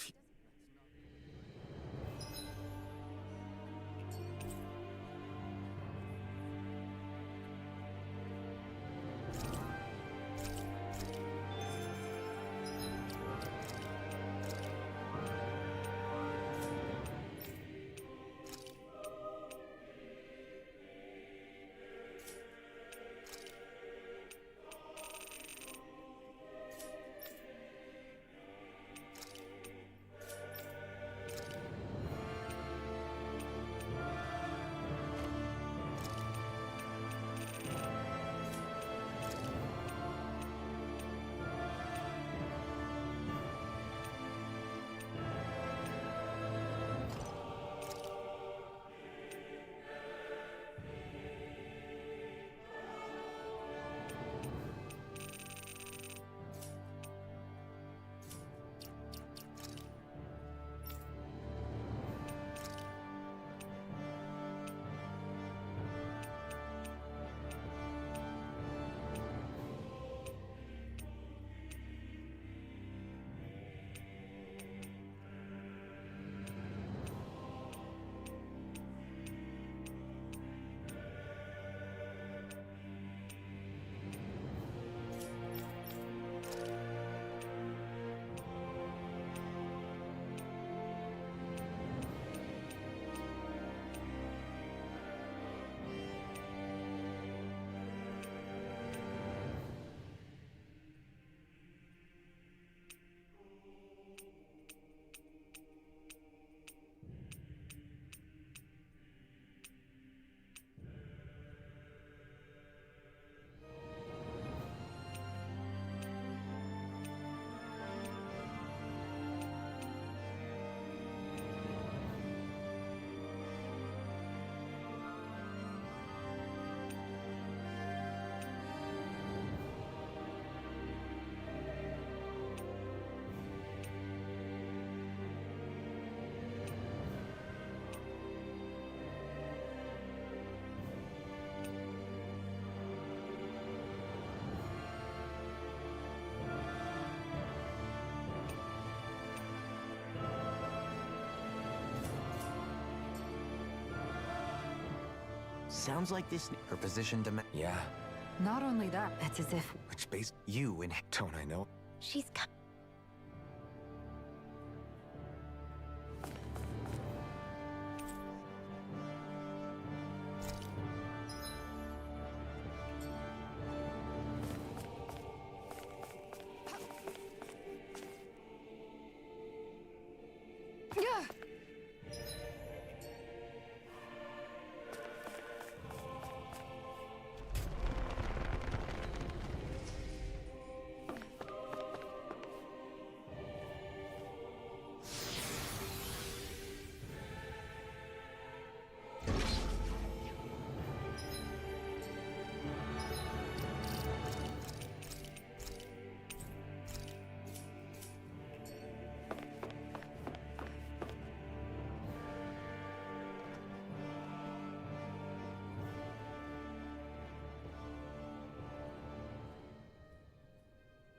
Sounds like this... Her position demand... Yeah. Not only that, That's as if... Which base... You in... Don't I know? She's...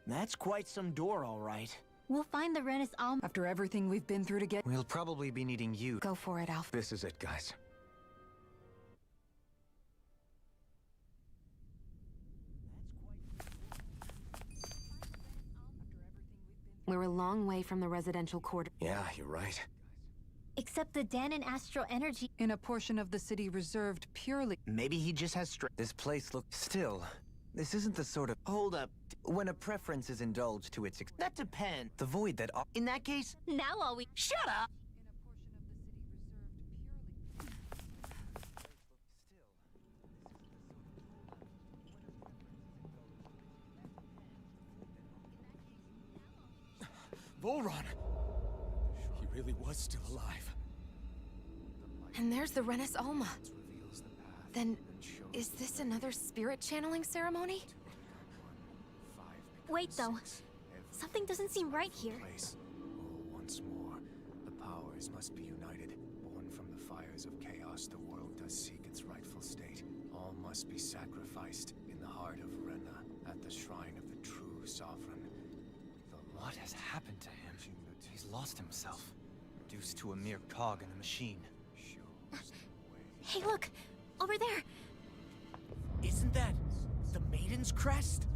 That's quite some door, all right. We'll find the Renis Alm. after everything we've been through to get... We'll probably be needing you. Go for it, Alf. This is it, guys. We're a long way from the residential quarter. Yeah, you're right. Except the Danon Astral Energy. In a portion of the city reserved purely... Maybe he just has This place looks... Still, this isn't the sort of... Hold up. When a preference is indulged to its... That depends. The void that... In that case... Now all we... Shut up! Volron! He really was still alive. And there's the Renis Alma. Then, is this another spirit channeling ceremony? Wait though. Something doesn't seem right here. Place. Oh, once more. The powers must be united. Born from the fires of chaos, the world does seek its rightful state. All must be sacrificed in the heart of Rena, at the shrine of the true sovereign. What has happened to him? He's lost himself. Reduced to a mere cog in the machine. Hey, look! Over there! Isn't that the Maiden's crest?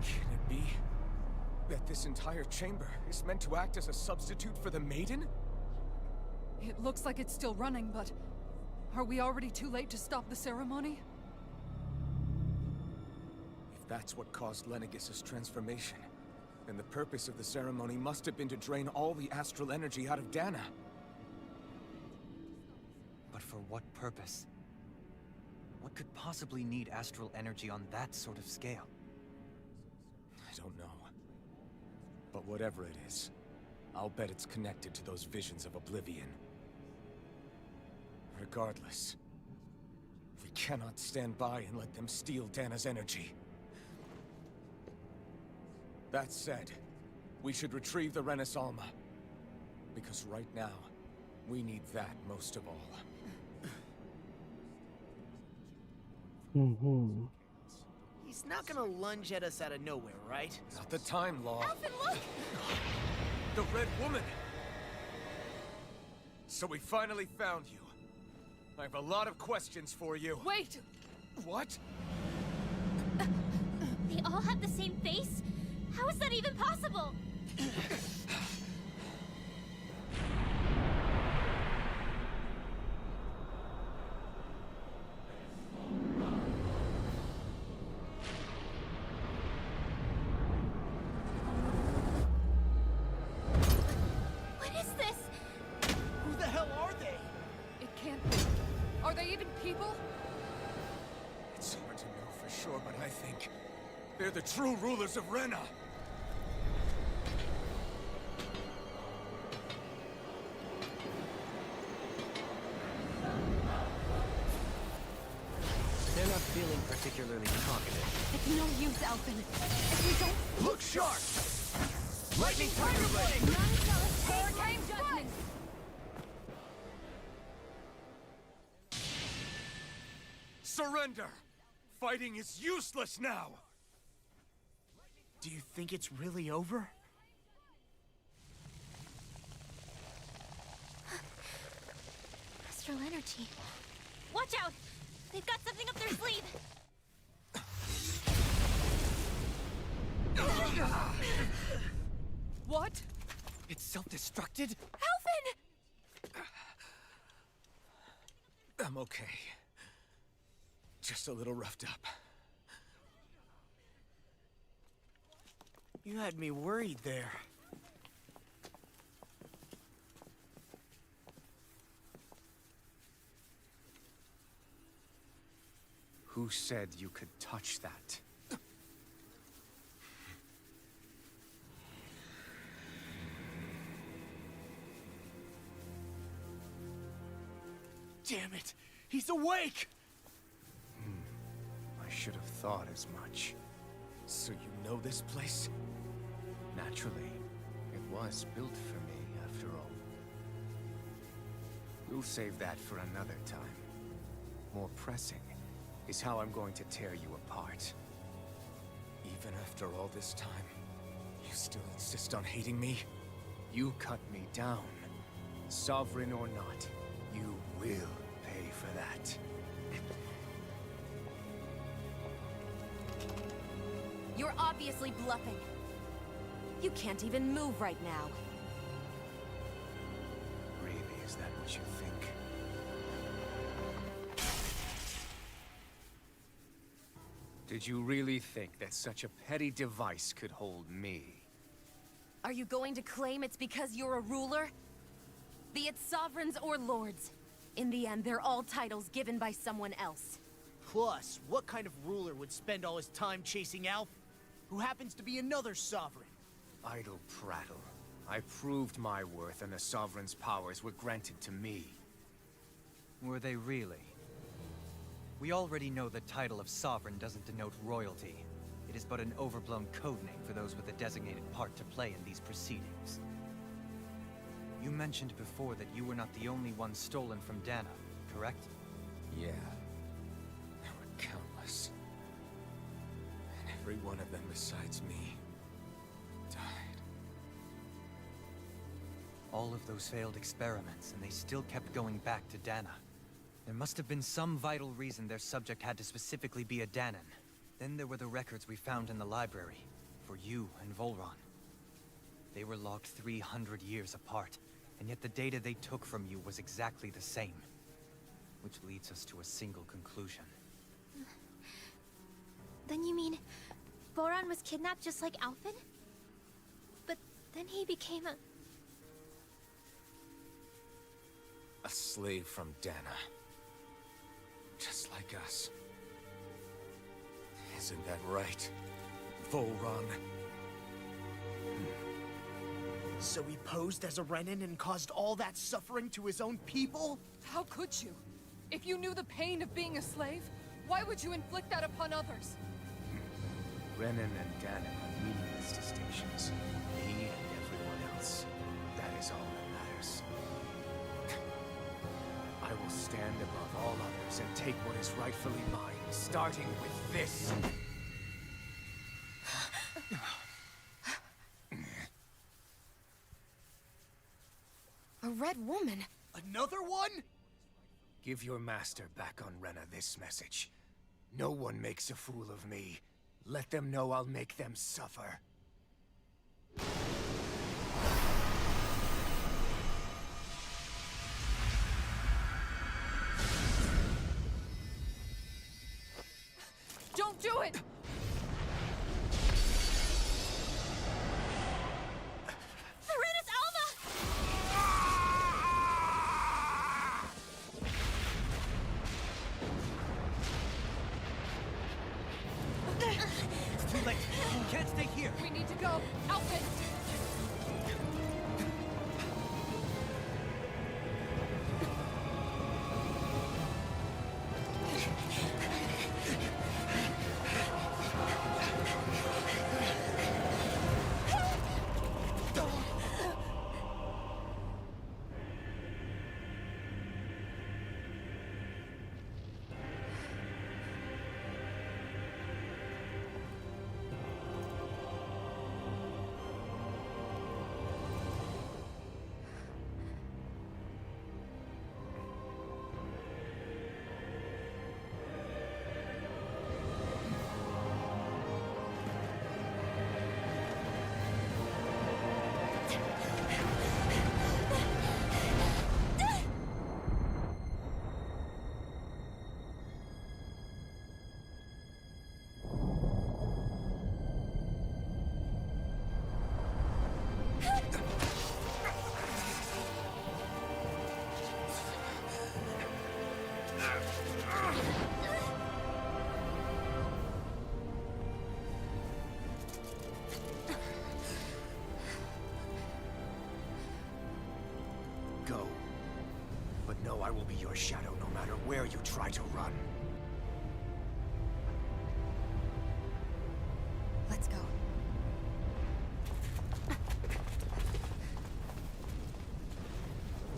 Can it be that this entire chamber is meant to act as a substitute for the Maiden? It looks like it's still running, but are we already too late to stop the ceremony? If that's what caused Lenegis' transformation, then the purpose of the ceremony must have been to drain all the astral energy out of Dana. But for what purpose? What could possibly need astral energy on that sort of scale? I don't know. But whatever it is, I'll bet it's connected to those visions of oblivion. Regardless, we cannot stand by and let them steal Dana's energy. That said, we should retrieve the Renaissance. Because right now, we need that most of all. He's not gonna lunge at us out of nowhere, right? Not the time, Law. Alphen, look! The Red Woman! So we finally found you. I have a lot of questions for you. Wait! What? They all have the same face? How is that even possible? What is this? Who the hell are they? It can't be. Are they even people? It's hard to know for sure, but I think they're the true rulers of Rena. They're not feeling particularly talkative. It's no use, Alphen. If we don't... Look sharp! Lightning Tiger Blade! Hurricane Judgment! Surrender! Fighting is useless now! Do you think it's really over? Astral energy. Watch out! They've got something up their sleeve! What? It's self-destructed? Alphen! I'm okay. Just a little roughed up. You had me worried there. Who said you could touch that? Damn it! He's awake! I should have thought as much. So you know this place? Naturally, it was built for me, after all. We'll save that for another time. More pressing is how I'm going to tear you apart. Even after all this time, you still insist on hating me? You cut me down. Sovereign or not, you will pay for that. You're obviously bluffing. You can't even move right now. Really, is that what you think? Did you really think that such a petty device could hold me? Are you going to claim it's because you're a ruler? Be it sovereigns or lords. In the end, they're all titles given by someone else. Plus, what kind of ruler would spend all his time chasing Alf, who happens to be another sovereign? Idle prattle. I proved my worth and the Sovereign's powers were granted to me. Were they really? We already know the title of Sovereign doesn't denote royalty. It is but an overblown codename for those with a designated part to play in these proceedings. You mentioned before that you were not the only one stolen from Dana, correct? Yeah. There were countless. And every one of them besides me died. All of those failed experiments, and they still kept going back to Dana. There must have been some vital reason their subject had to specifically be a Danan. Then there were the records we found in the library, for you and Volron. They were logged 300 years apart, and yet the data they took from you was exactly the same. Which leads us to a single conclusion. Then you mean Voron was kidnapped just like Alphen? But then he became a... A slave from Dana. Just like us. Isn't that right, Volron? So he posed as a Renan and caused all that suffering to his own people? How could you? If you knew the pain of being a slave, why would you inflict that upon others? Renan and Danan are meaningless distinctions. He and everyone else. That is all that matters. I will stand above all others and take what is rightfully mine, starting with this. A red woman? Another one? Give your master back on Rena this message. No one makes a fool of me. Let them know I'll make them suffer. Don't do it! It's too late. You can't stay here. We need to go. Alphen! Go. But know I will be your shadow no matter where you try to run. Let's go.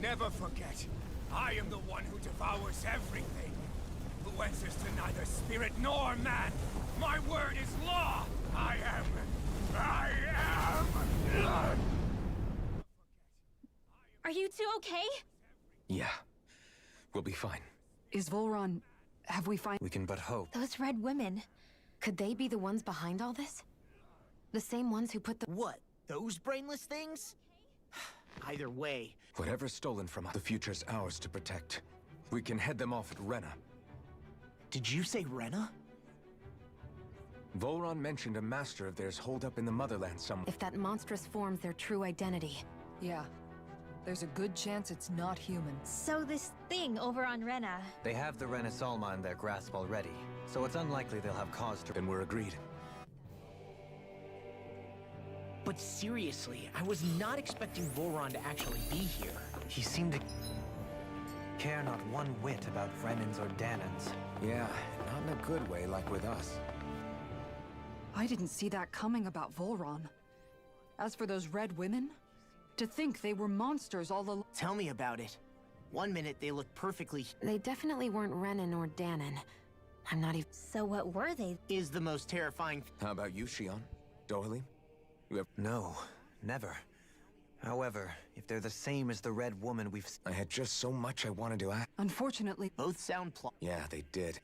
Never forget, I am the one who devours everything. Who answers to neither spirit nor man. My word is law. I am. Are you two okay? Yeah. We'll be fine. Is Volron... have we We can but hope. Those red women. Could they be the ones behind all this? The same ones who put the... What? Those brainless things? Either way. Whatever's stolen from us, the future's ours to protect. We can head them off at Rena. Did you say Rena? Volron mentioned a master of theirs holed up in the motherland somewhere. If that monstrous form's their true identity. Yeah. There's a good chance it's not human. So this thing over on Rena... They have the Rena Salma in their grasp already, so it's unlikely they'll have cause to... Then we're agreed. But seriously, I was not expecting Volron to actually be here. He seemed to care not one whit about Renans or Danans. Yeah, not in a good way like with us. I didn't see that coming about Volron. As for those red women, to think they were monsters all along. Tell me about it. One minute they look perfectly... They definitely weren't Renan or Danon. I'm not even... So what were they? Is the most terrifying... How about you, Shion? Dohalim? You have... No, never. However, if they're the same as the red woman we've... I had just so much I wanted to ask. Unfortunately... Both sound Yeah, they did.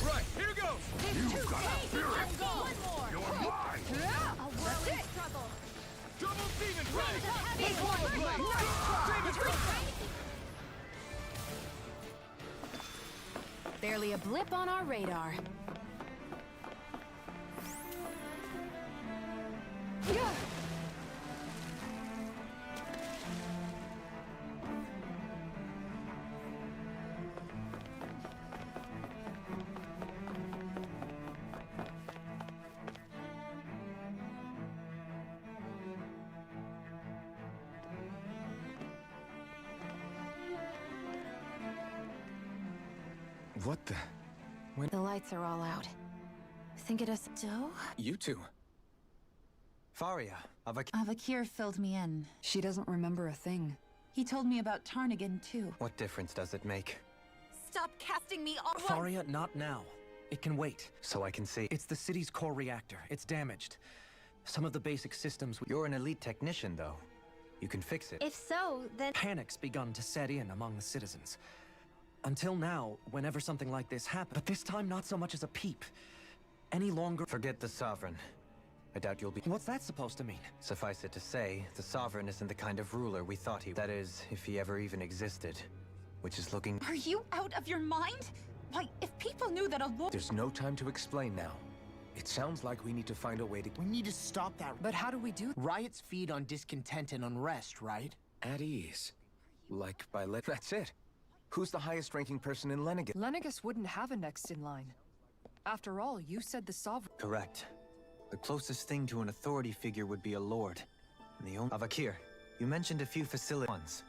Right, here goes! You've got a spirit! You're mine! A whirling struggle. Double demon ray! Big one. Demon blade! Barely a blip on our radar. What the... The lights are all out. Think it is Doe? You two. Faria, Avakir filled me in. She doesn't remember a thing. He told me about Tarnigan, too. What difference does it make? Stop casting me off! Faria, not now. It can wait. So I can see. It's the city's core reactor. It's damaged. Some of the basic systems... You're an elite technician, though. You can fix it. If so, then... Panic's begun to set in among the citizens. Until now, whenever something like this happened, but this time not so much as a peep. Any longer... Forget the Sovereign. I doubt you'll be... What's that supposed to mean? Suffice it to say, the Sovereign isn't the kind of ruler we thought he... That is, if he ever even existed. Which is looking... Are you out of your mind? Why, if people knew that a lord... There's no time to explain now. It sounds like we need to find a way to... We need to stop that. But how do we do? Riots feed on discontent and unrest, right? At ease. Like by That's it. Who's the highest-ranking person in Lennigan? Lennigus wouldn't have a next in line. After all, you said the Sovereign... Correct. The closest thing to an authority figure would be a lord. And the only... Avakir, you mentioned a few facility ones.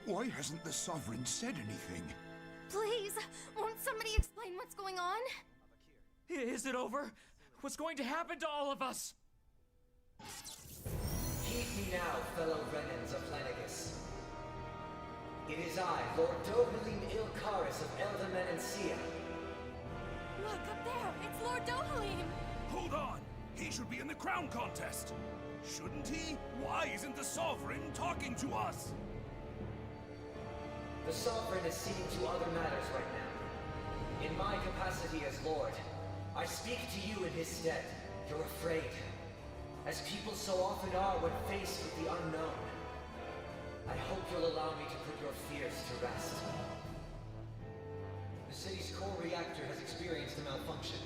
Why hasn't the Sovereign said anything? Please, won't somebody explain what's going on? Is it over? What's going to happen to all of us? Heed me now, fellow Renans of Lennigus. It is I, Lord Dohalim Ilkaris of Eldaman and Sia. Look, up there! It's Lord Dohalim! Hold on! He should be in the crown contest! Shouldn't he? Why isn't the Sovereign talking to us? The Sovereign is seeing to other matters right now. In my capacity as Lord, I speak to you in his stead. You're afraid. as people so often are when faced with the unknown. I hope you'll allow me to put your fears to rest. The city's core reactor has experienced a malfunction.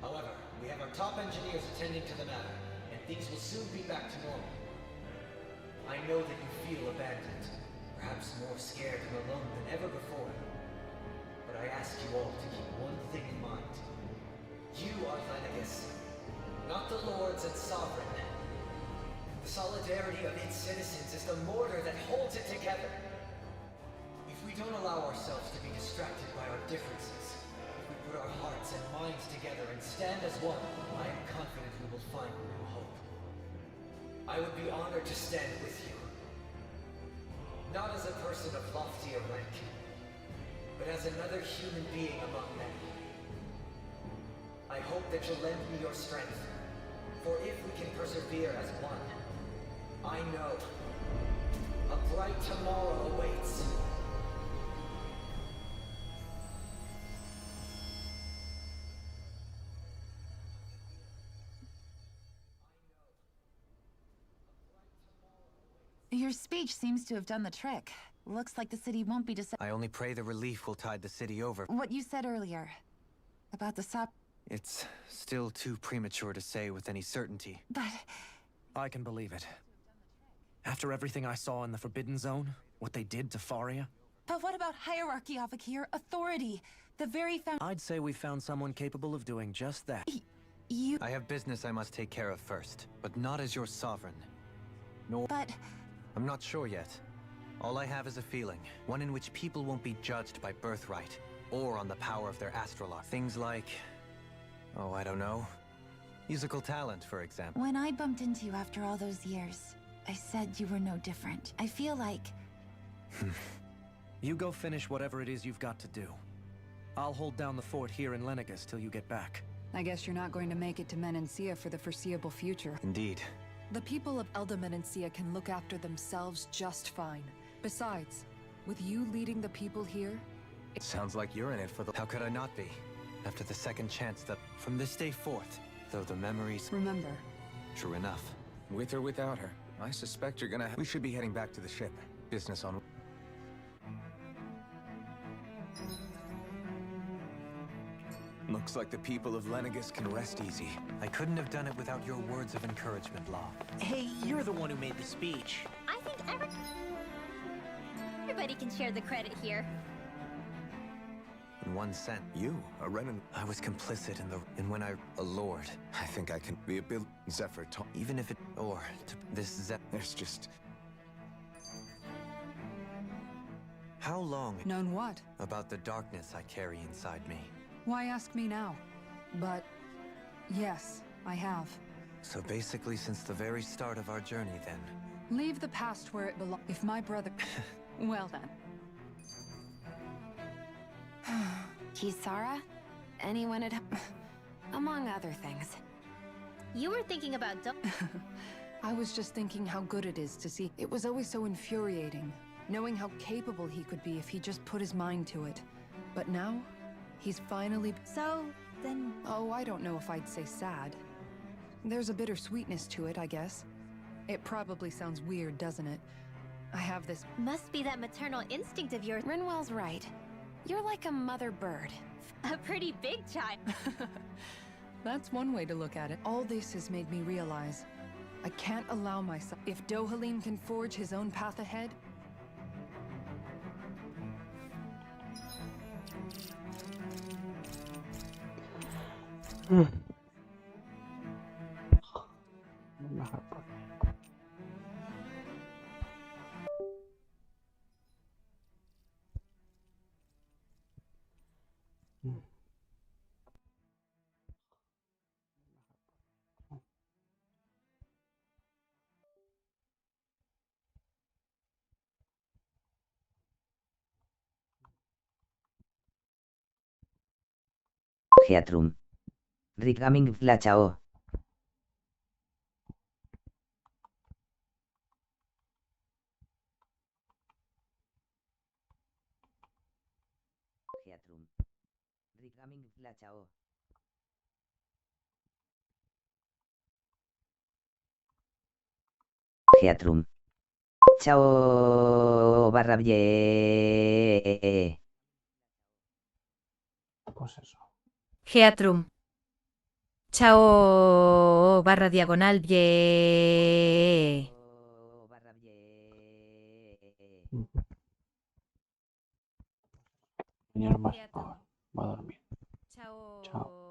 However, we have our top engineers attending to the matter, and things will soon be back to normal. I know that you feel abandoned, perhaps more scared and alone than ever before. But I ask you all to keep one thing in mind. You are Lenegis, not the lords and sovereign. The solidarity of its citizens is the mortar that holds it together. If we don't allow ourselves to be distracted by our differences, if we put our hearts and minds together and stand as one, I am confident we will find new hope. I would be honored to stand with you. Not as a person of loftier rank, but as another human being among many. I hope that you'll lend me your strength, for if we can persevere as one, I know a bright tomorrow awaits. Your speech seems to have done the trick. Looks like the city won't be I only pray the relief will tide the city over. What you said earlier about the sop. It's still too premature to say with any certainty. But I can believe it. After everything I saw in the Forbidden Zone, what they did to Faria. But what about hierarchy, Avakir? Authority? The very I'd say we found someone capable of doing just that. You... I have business I must take care of first, but not as your sovereign. Nor... But... I'm not sure yet. All I have is a feeling, one in which people won't be judged by birthright, or on the power of their astrolog. Things like... oh, I don't know. Musical talent, for example. When I bumped into you after all those years, I said you were no different. I feel like... You go finish whatever it is you've got to do. I'll hold down the fort here in Lenegis till you get back. I guess you're not going to make it to Menancia for the foreseeable future. Indeed. The people of Elda Menancia can look after themselves just fine. Besides, with you leading the people here... It sounds like you're in it for the... How could I not be? After the second chance that... From this day forth, though the memories... Remember. True enough. With or without her, I suspect you're gonna... We should be heading back to the ship. Business on... Looks like the people of Lenegis can rest easy. I couldn't have done it without your words of encouragement, Law. Hey, you're the one who made the speech. I think everybody can share the credit here. In one sense. You, a Renan... I was complicit in when a lord. I think I can... The ability... Zephyr talk... Even if it... Or... this There's just... How long... Known what? About the darkness I carry inside me. Why ask me now? But... yes, I have. So basically since the very start of our journey, then. Leave the past where it belongs. If my brother... well then. Kisara? Anyone at... among other things. You were thinking about... I was just thinking how good it is to see. It was always so infuriating, knowing how capable he could be if he just put his mind to it. But now, he's finally... So, then... Oh, I don't know if I'd say sad. There's a bittersweetness to it, I guess. It probably sounds weird, doesn't it? I have this... Must be that maternal instinct of yours. Rinwell's right. You're like a mother bird. A pretty big child. That's one way to look at it. All this has made me realize I can't allow myself... If Dohalim can forge his own path ahead... Geatrum. Rigaming Flachao. Geatrum. Rigaming Flachao. Geatrum. Chao barra bie. Pues eso. Geatrum. Chao barra diagonal bie. Señor más.